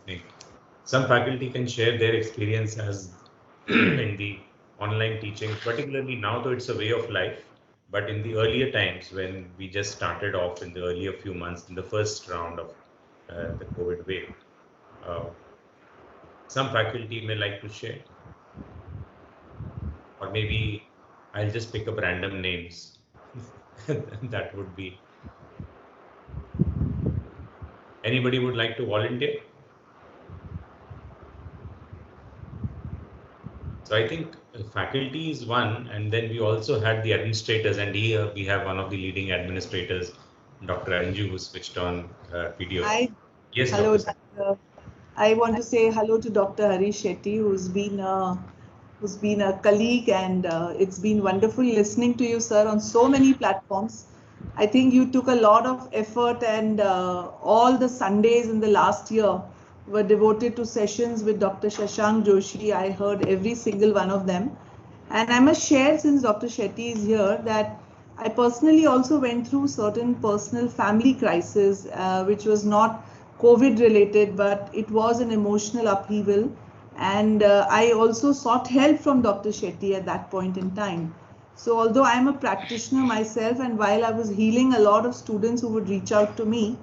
A: thing. Some faculty can share their experience as in the online teaching, particularly now, though it's a way of life. But in the earlier times, when we just started off in the earlier few months, in the first round of the COVID wave, some faculty may like to share, or maybe I'll just pick up random names. That would be. Anybody would like to volunteer? So I think faculty is one, and then we also had the administrators, and here we have one of the leading administrators, Dr. Anju, who switched on video. Yes,
C: hello,
A: Dr.
C: I want to say hello to Dr. Harish Shetty, who's been a colleague, and it's been wonderful listening to you, sir, on so many platforms. I think you took a lot of effort, and all the Sundays in the last year were devoted to sessions with Dr. Shashank Joshi. I heard every single one of them. And I must share, since Dr. Shetty is here, that I personally also went through certain personal family crisis, which was not COVID related, but it was an emotional upheaval. And I also sought help from Dr. Shetty at that point in time. So although I'm a practitioner myself, and while I was healing a lot of students who would reach out to me,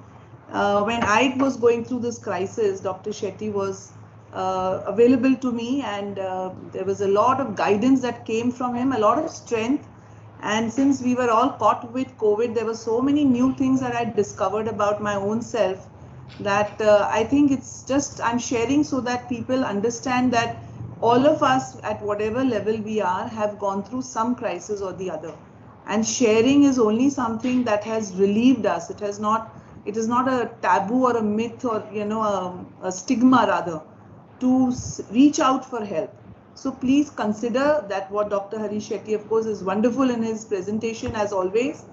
C: when I was going through this crisis, Dr. Shetty was available to me, and there was a lot of guidance that came from him, a lot of strength. And since we were all caught with COVID, there were so many new things that I discovered about my own self that I think it's just I'm sharing so that people understand that all of us at whatever level we are have gone through some crisis or the other. And sharing is only something that has relieved us. It is not a taboo or a myth or a stigma rather to reach out for help. So please consider that what Dr. Harish Shetty, of course, is wonderful in his presentation as always,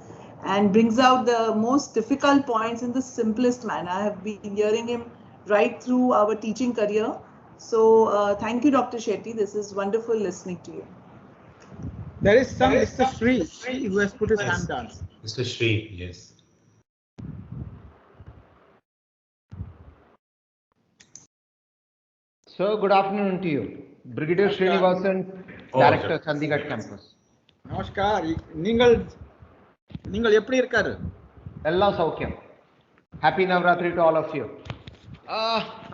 C: and brings out the most difficult points in the simplest manner. I have been hearing him right through our teaching career. So thank you, Dr. Shetty. This is wonderful listening to you.
B: There is some Mr. Sri who has put his hand down.
A: Mr. Sri, yes.
D: Sir, good afternoon to you. Brigadier Srinivasan, Director, Chandigarh Campus.
B: Namaskar. நீங்கள் எப்படி இருக்காரு?
D: எல்லாம் சௌக்கியம். Happy Navratri to all of you.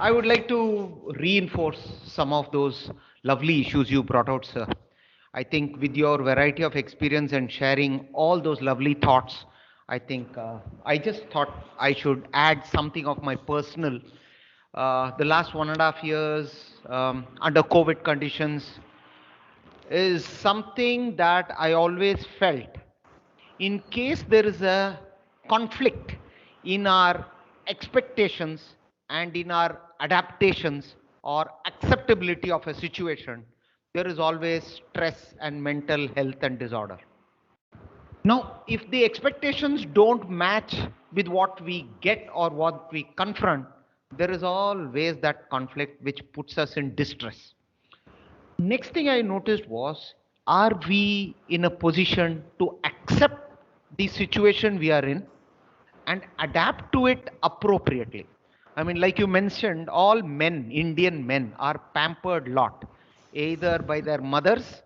D: I would like to reinforce some of those lovely issues you brought out, sir. I think with your variety of experience and sharing all those lovely thoughts, I think I just thought I should add something of my personal. The last 1.5 years under COVID conditions is something that I always felt. In case there is a conflict in our expectations and in our adaptations or acceptability of a situation, there is always stress and mental health and disorder. Now, if the expectations don't match with what we get or what we confront, there is always that conflict which puts us in distress. Next thing I noticed was, are we in a position to accept the situation we are in and adapt to it appropriately? I mean, like you mentioned, all men, Indian men, are pampered lot, either by their mothers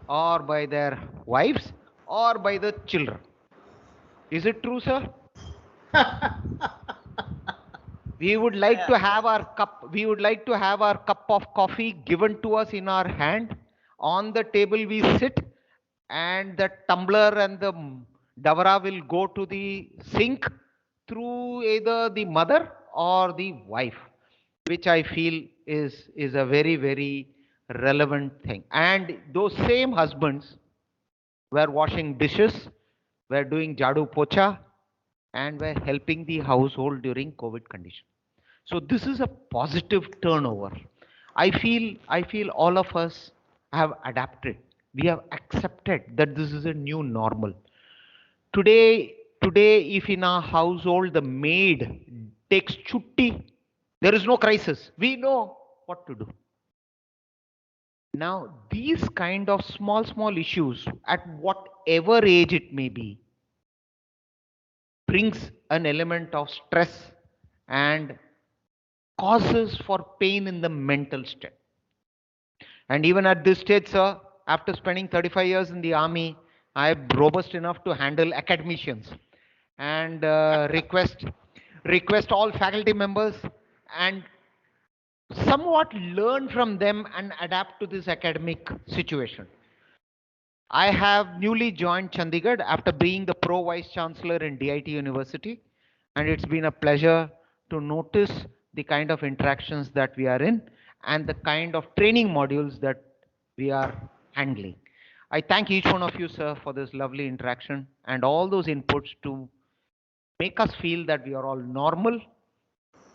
D: or by their wives or by the children. Is it true, sir? We would like to have our cup. We would like to have our cup of coffee given to us in our hand. On the table we sit, and the tumbler and the davara will go to the sink through either the mother or the wife, which I feel is a very relevant thing. And those same husbands were washing dishes, were doing jadu pocha, and were helping the household during COVID condition. So this is a positive turnover. I feel all of us have adapted. We have accepted that this is a new normal. Today, if in our household the maid takes chutti, there is no crisis. We know what to do. Now, these kind of small issues, at whatever age it may be, brings an element of stress and causes for pain in the mental state. And even at this stage, sir, after spending 35 years in the army, I am robust enough to handle academicians and request all faculty members and somewhat learn from them and adapt to this academic situation. I have newly joined Chandigarh after being the Pro Vice Chancellor in DIT University, and it's been a pleasure to notice the kind of interactions that we are in and the kind of training modules that we are handling. I thank each one of you, sir, for this lovely interaction and all those inputs to make us feel that we are all normal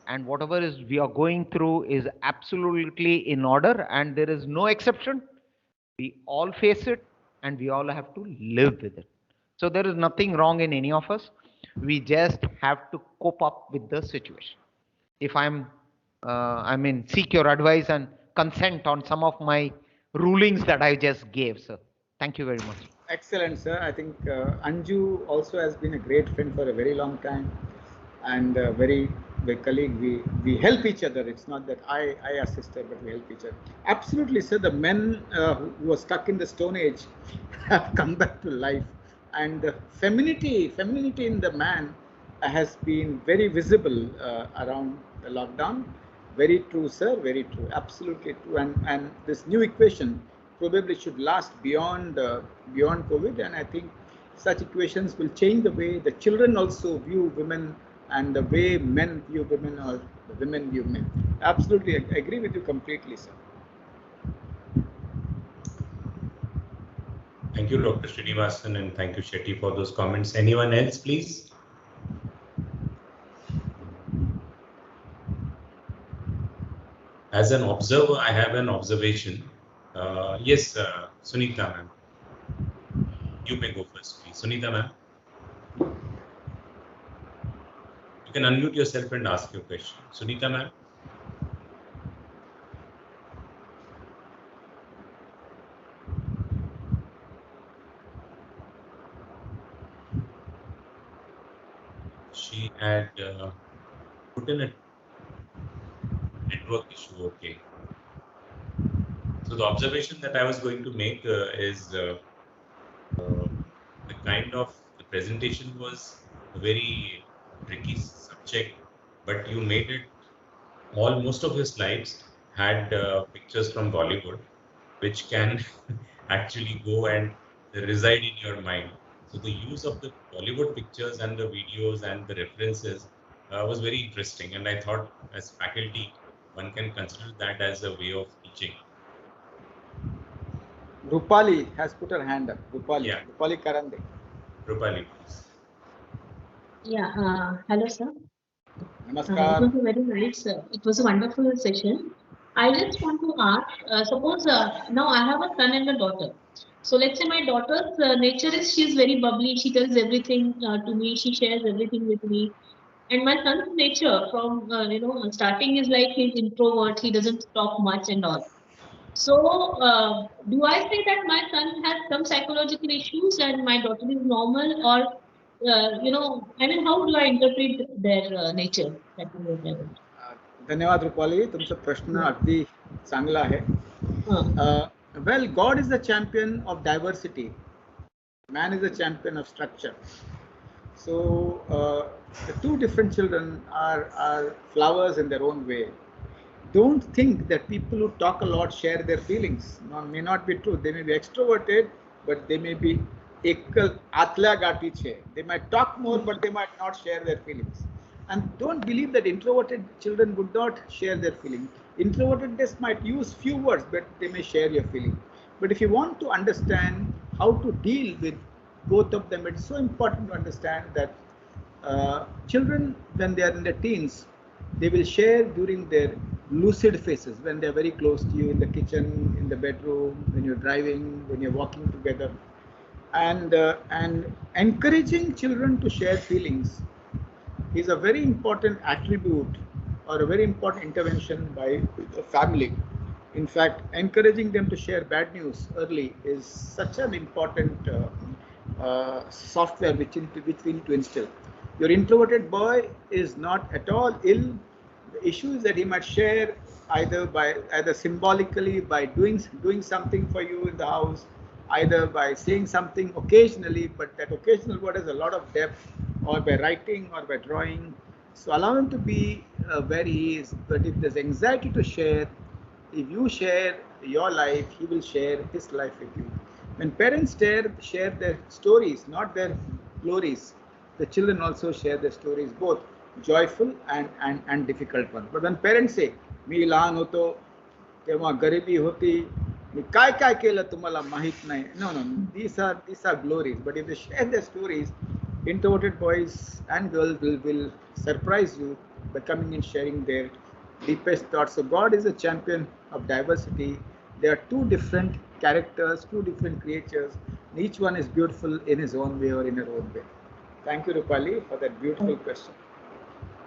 D: and whatever is we are going through is absolutely in order and there is no exception. We all face it and we all have to live with it. So there is nothing wrong in any of us. We just have to cope up with the situation. If seek your advice and consent on some of my rulings that I just gave, sir. Thank you very much.
B: Excellent, sir. I think Anju also has been a great friend for a very long time and very colleague. We help each other. It's not that I assist her, but we help each other. Absolutely, sir. The men who were stuck in the Stone Age have come back to life, and the femininity in the man has been very visible around the lockdown. Very true, sir. Very true. Absolutely true. And this new equation probably should last beyond COVID. And I think such equations will change the way the children also view women and the way men view women or women view men. Absolutely, I agree with you completely, sir.
A: Thank you, Dr. Srinivasan, and thank you, Shetty, for those comments. Anyone else, please? As an observer, I have an observation. Yes, Sunita ma'am. You may go first, please. Sunita ma'am. You can unmute yourself and ask your question. Sunita ma'am. She had put in a network issue. Okay. So the observation that I was going to make is the kind of the presentation was a very tricky subject, but you made it. Most of your slides had pictures from Bollywood, which can actually go and reside in your mind. So the use of the Bollywood pictures and the videos and the references was very interesting, and I thought as faculty one can consider that as a way of teaching.
B: Rupali has put her hand up. Rupali,
A: yeah.
B: Rupali Karande.
A: Rupali, please.
E: Yeah, hello, sir.
B: Namaskar.
E: It was a very nice, it was a wonderful session. I just want to ask, suppose now I have a son and a daughter. So let's say my daughter's nature is she's very bubbly, she tells everything to me, she shares everything with me. And my son's nature from, starting is like he's introvert, he doesn't talk much and all. So, do I say that my son has some psychological issues and my daughter is normal, or I mean, how do I interpret their nature? That is what I want.
B: धन्यवाद रुपाली, तुमचा प्रश्न
E: Yeah.
B: अगदी चांगला आहे.
E: Uh,
B: Well, God is the champion of diversity. Man is the champion of structure. So the two different children are flowers in their own way. Don't think that people who talk a lot share their feelings. No, may not be true. They may be extroverted, but they may be ekal atla gati che. They might talk more, but they might not share their feelings. And don't believe that introverted children would not share their feelings. Introvertedness might use few words, but they may share your feeling. But if you want to understand how to deal with both of them, it's so important to understand that children, when they are in their teens, they will share during their lucid phases, when they're very close to you in the kitchen, in the bedroom, when you're driving, when you're walking together. And encouraging children to share feelings is a very important attribute or a very important intervention by the family. In fact, encouraging them to share bad news early is such an important software which we need to instill. Your introverted boy is not at all ill. The issue is that he might share either symbolically by doing something for you in the house, either by saying something occasionally, but that occasional word has a lot of depth, or by writing or by drawing. So allow him to be where he is. But if there's anxiety to share, if you share your life, he will share his life with you. When parents share their stories, not their glories, the children also share their stories, both joyful and difficult ones. But when parents say, मी लहान होतो तेव्हा गरिबी होती, मी काय काय केलं तुम्हाला माहित नाही. No, no, these are glories. But if they share their stories, introverted boys and girls will surprise you by coming and sharing their deepest thoughts. So God is a champion of diversity. There are two different characters, two different creatures. And each one is beautiful in his own way or in her own way. Thank you, Rupali, for that beautiful question.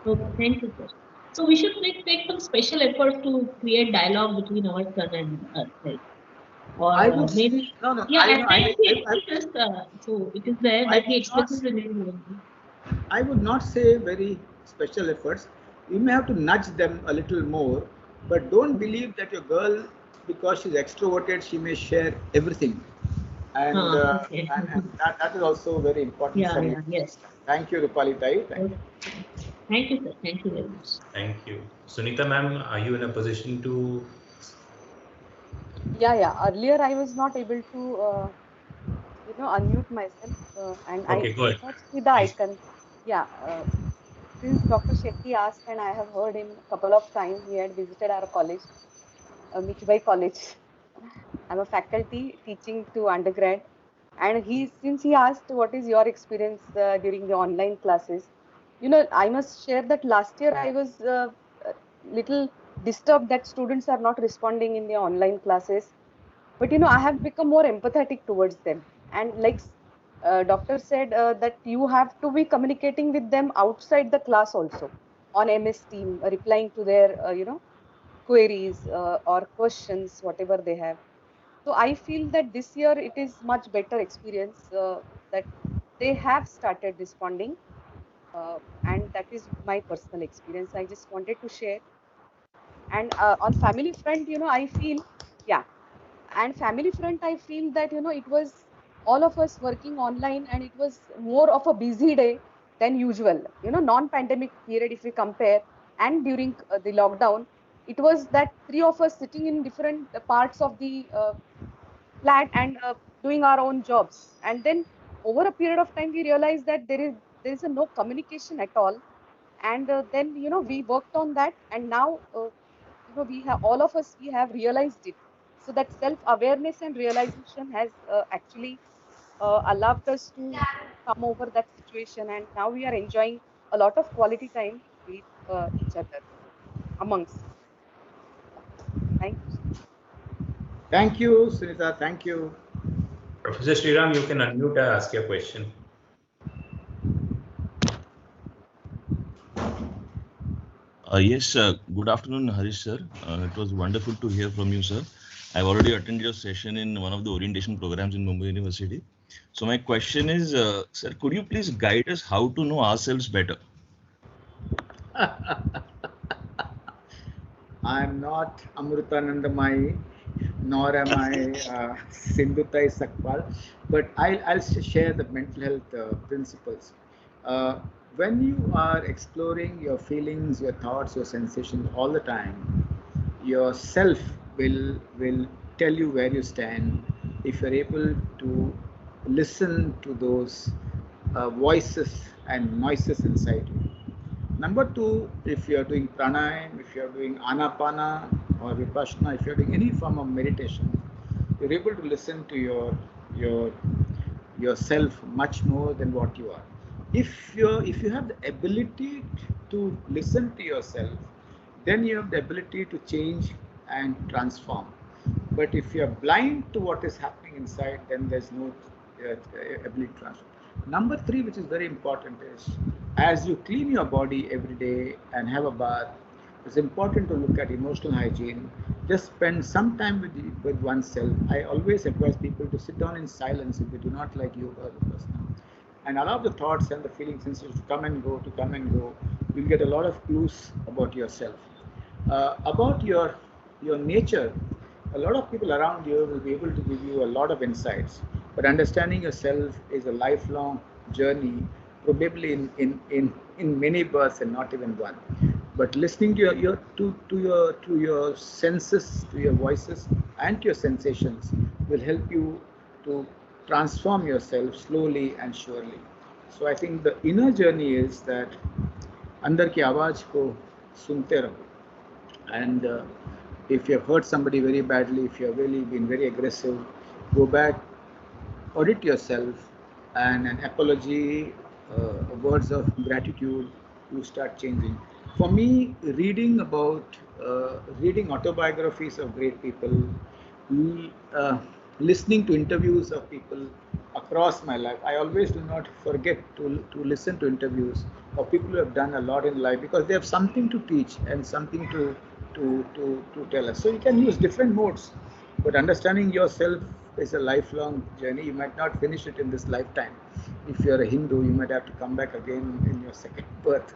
E: okay, thank you, sir. So we should take some special effort to create dialogue between our son and us, right? Or
B: I would
E: maybe,
B: no,
E: yeah, at times he expresses, so it is there that he expresses the name.
B: I would not say very special efforts. You may have to nudge them a little more, but don't believe that your girl, because she's extroverted, she may share everything. And,
E: Okay.
B: and that is also very important.
E: Yeah, yes.
B: Thank you, Rupali Tai.
E: Thank you, sir. Thank you very much.
A: Thank you. Sunita ma'am, are you in a position to?
F: Yeah. Earlier, I was not able to, unmute myself, and
A: Okay,
F: I
A: go
F: did
A: ahead.
F: not see the
A: Please.
F: icon. Yeah. Since Dr. Shetty asked, and I have heard him a couple of times, he had visited our college, Mikibai College. I'm a faculty teaching to undergrad, and since he asked, what is your experience during the online classes? I must share that last year I was little disturbed that students are not responding in the online classes. But I have become more empathetic towards them. And like doctor said, that you have to be communicating with them outside the class also on MS Team, replying to their queries or questions, whatever they have. So I feel that this year it is much better experience that they have started responding, and that is my personal experience. I just wanted to share. And on family front, I feel, yeah, and family front, I feel that it was all of us working online, and it was more of a busy day than usual. Non-pandemic period, if we compare, and during the lockdown, it was that three of us sitting in different parts of the flat and doing our own jobs. And then over a period of time, we realized that there is a no communication at all. And then we worked on that, and now we have, all of us, we have realized it. So that self awareness and realization has actually allowed us to come over that situation, and now we are enjoying a lot of quality time with each other amongst. Thank you.
B: Thank you, Sunita. Thank you.
A: Professor Sriram, you can unmute and ask your question.
G: Yes, good afternoon, Harish sir. It was wonderful to hear from you, sir. I've already attended your session in one of the orientation programs in Mumbai University. So my question is, sir, could you please guide us how to know ourselves better?
B: I'm not Amrutanandamai, nor am I Sindhutai Sakpal, but I'll share the mental health principles. When you are exploring your feelings, your thoughts, your sensations all the time, yourself will tell you where you stand if you're able to listen to those voices and noises inside you. Number two, if you are doing pranayam, if you are doing anapana or vipassana, if you are doing any form of meditation, you're able to listen to your yourself much more than what you are. If you have the ability to listen to yourself, then you have the ability to change and transform. But if you are blind to what is happening inside, then there's no ability to transform. Number three, which is very important, is as you clean your body every day and have a bath, it's important to look at emotional hygiene. Just spend some time with oneself. I always advise people to sit down in silence if they do not like yoga or vipassana, and allow the thoughts and the feelings to come and go, to come and go. You'll get a lot of clues about yourself, about your nature. A lot of people around you will be able to give you a lot of insights, but understanding yourself is a lifelong journey, probably in many births and not even one. But listening to your senses, to your voices and to your sensations will help you to transform yourself slowly and surely. So I think the inner journey is that अंदर की आवाज को सुनते रहो, and if you have hurt somebody very badly, if you have really been very aggressive, go back, audit yourself, and an apology, words of gratitude, you start changing. For me, reading autobiographies of great people, listening to interviews of people across my life, I always do not forget to listen to interviews of people who have done a lot in life, because they have something to teach and something to tell us. So you can use different modes, but understanding yourself is a lifelong journey. You might not finish it in this lifetime. If you're a Hindu, you might have to come back again in your second birth.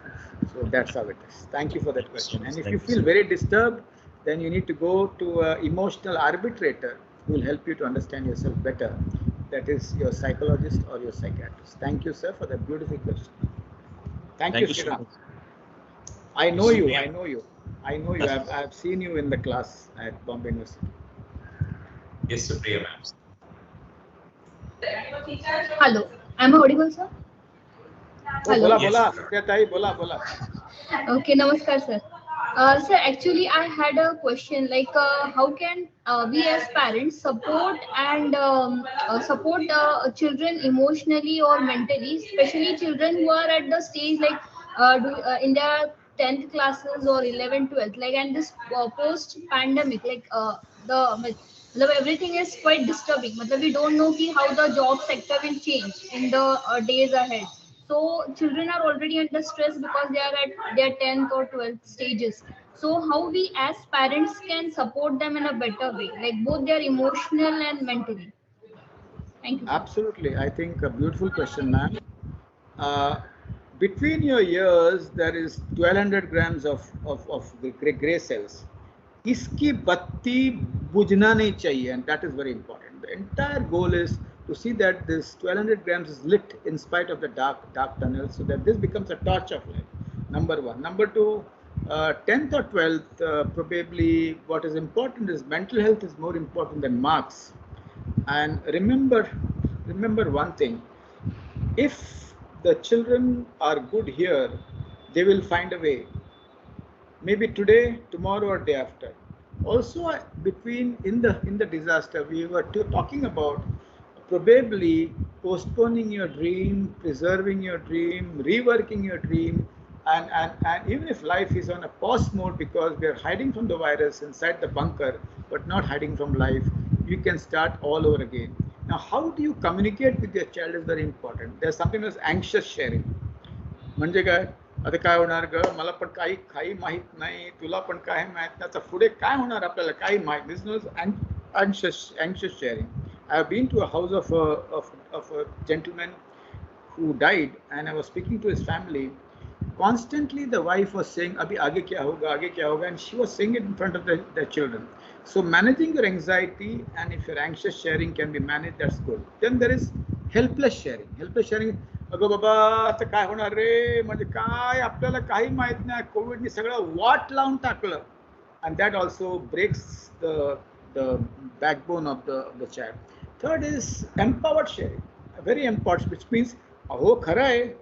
B: So that's how it is. Thank you for that question. And if you feel very disturbed, then you need to go to an emotional arbitrator who will help you to understand yourself better. That is your psychologist or your psychiatrist. Thank you, sir, for that beautiful question. Thank you, Sriram. I know you. I've seen you in the class at Bombay University.
A: Yes, Supriya ma'am.
H: Hello, am I audible, sir?
B: Hello.
A: Yes,
B: Bola, Supriya, bola.
H: Okay, namaskar, sir. Sir, actually, I had a question. Like, how can we as parents support and support children emotionally or mentally, especially children who are at the stage like in their 10th classes or 11th, 12th, like, and this post-pandemic, like everything is quite disturbing. We don't know how the job sector will change in the days ahead. So children are already under stress because they are at their 10th or 12th stages. So how we as parents can support them in a better way, like both their emotional and mentally? Thank you, sir.
B: Absolutely. I think a beautiful question, ma'am. Between your ears, there is 1200 grams of gray cells. इसकी बत्ती बुझना नहीं चाहिए, and that is very important. The entire goal is to see that this 1200 grams is lit in spite of the dark tunnel, so that this becomes a torch of light. Number one. Number two, 10th or 12th, probably what is important is mental health is more important than marks. And remember one thing: if the children are good here, they will find a way. Maybe today, tomorrow, or day after. Also, in the disaster, we were talking about probably postponing your dream, preserving your dream, reworking your dream, And even if life is on a pause mode because we are hiding from the virus inside the bunker, but not hiding from life, you can start all over again. Now, how do you communicate with your child is very important. There's something as anxious sharing. म्हणजे काय आता काय होणार ग, मला पण काही माहित नाही, तुला पण काय माहित नाही, आता पुढे काय होणार आपल्याला काही माहित. This is anxious sharing. I have been to a house of a gentleman who died, and I was speaking to his family. Constantly the wife was saying abhi aage kya hoga, and she was saying it in front of their children. So managing your anxiety, and if your anxious sharing can be managed, that's good. Then there is helpless sharing. अगं बाबा आता काय होणार रे, म्हणजे काय आपल्याला काही माहित नाही, कोविडने सगळं वाट लावून टाकलं. And that also breaks the backbone of the child. Third is empowered sharing, very important, which means aho khara hai,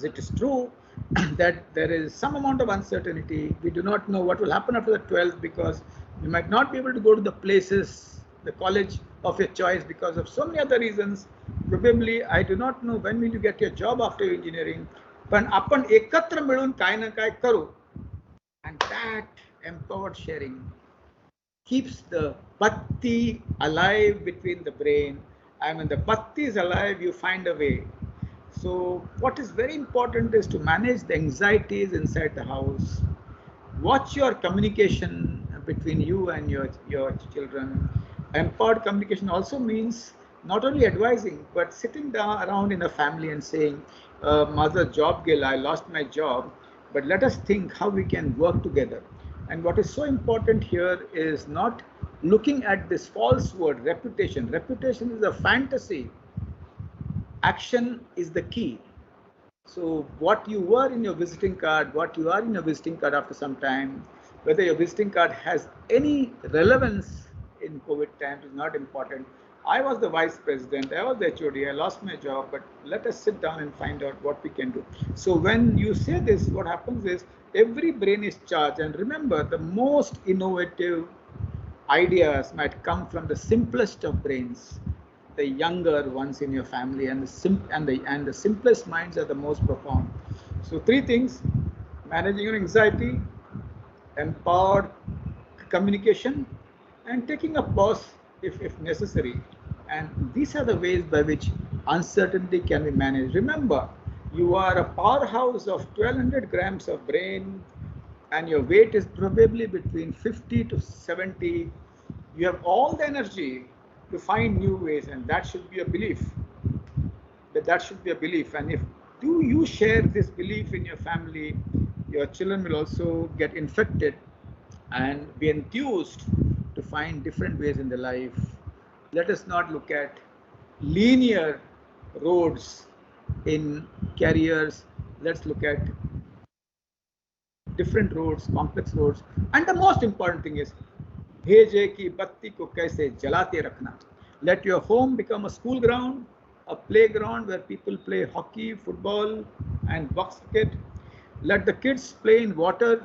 B: it is true that there is some amount of uncertainty. We do not know what will happen after the 12th because you might not be able to go to the places, the college of your choice because of so many other reasons. Probably, I do not know when will you get your job after engineering. पण आपण एकत्र मिळून काय ना काय करू. And that empowered sharing keeps the batti alive between the brain. And when the batti is alive, you find a way. So what is very important is to manage the anxieties inside the house. Watch your communication between you and your children. Empowered communication also means not only advising, but sitting down around in a family and saying, mother job gela, I lost my job, but let us think how we can work together. And what is so important here is not looking at this false word, reputation. Reputation is a fantasy. Action is the key. So what you were in your visiting card, what you are in your visiting card after some time, whether your visiting card has any relevance in COVID times is not important. I was the vice president, I was the HOD, I lost my job, but let us sit down and find out what we can do. So when you say this, what happens is every brain is charged. And remember, the most innovative ideas might come from the simplest of brains, the younger ones in your family, and the simplest minds are the most profound. So 3 things: managing your anxiety, empowered communication, and taking a pause if necessary. And these are the ways by which uncertainty can be managed. Remember, you are a powerhouse of 1200 grams of brain, and your weight is probably between 50 to 70. You have all the energy to find new ways, and that should be a belief. That should be a belief. And if you share this belief in your family, your children will also get infected and be enthused to find different ways in their life. Let us not look at linear roads in careers. Let's look at different roads, complex roads. And the most important thing is, भेजे की बत्ती को कैसे जलाते रखना. Let your home become a school ground, a playground where people play hockey, football, and box cricket. Let the kids play in water,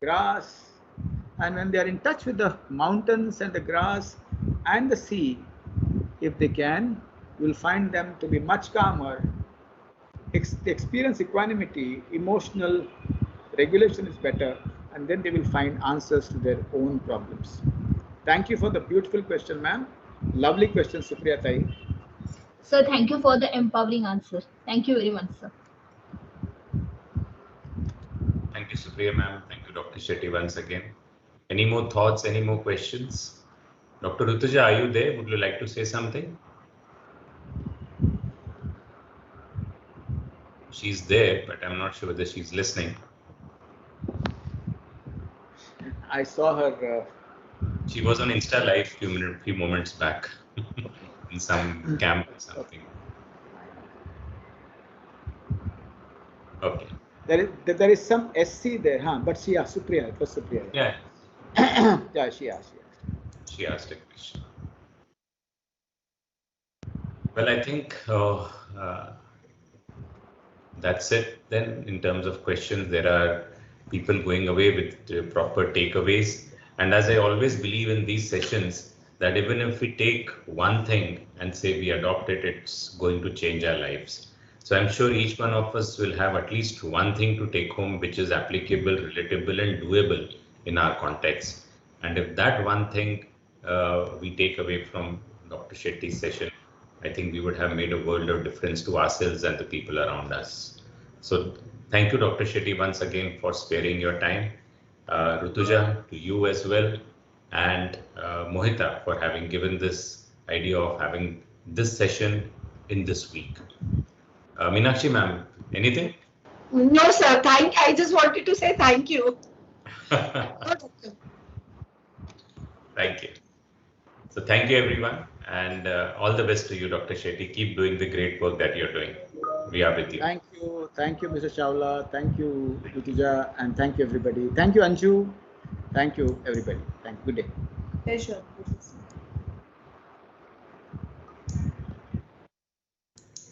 B: grass, and when they are in touch with the mountains and the grass and the sea, if they can, you will find them to be much calmer, experience equanimity, emotional regulation is better, and then they will find answers to their own problems. Thank you for the beautiful question, ma'am. Lovely question, Supriya Tai.
H: Sir, thank you for the empowering answer. Thank you very much, sir.
A: Thank you, Supriya ma'am. Thank you, Dr. Shetty, once again. Any more thoughts, any more questions? Dr. Rutuja, are you there? Would you like to say something? She's there, but I'm not sure whether she's listening.
B: I saw her.
A: She was on Insta Live few moments back in some camp or something. Okay.
B: There is some SC there, huh? But she asked Supriya. It was Supriya.
A: Yeah.
B: Yeah, she asked.
A: She asked a question. Well, I think that's it then. In terms of questions, there are people going away with proper takeaways. And as I always believe in these sessions, that even if we take one thing and say we adopt it, it's going to change our lives. So I'm sure each one of us will have at least one thing to take home, which is applicable, relatable, and doable in our context. And if that one thing we take away from Dr. Shetty's session, I think we would have made a world of difference to ourselves and the people around us. So thank you, Dr. Shetty, once again for sparing your time. Rutuja, to you as well, and Mohita for having given this idea of having this session in this week. Meenakshi ma'am, anything?
I: No, sir. I just wanted to say thank you.
A: Thank you. So thank you, everyone, and all the best to you, Dr. Shetty. Keep doing the great work that you're doing. We are with you.
B: Thank you, Mr. Chawla. Thank you, Rutuja, and thank you, everybody. Thank you, Anju. Thank you, everybody. Thank you. Good day.
C: Pleasure.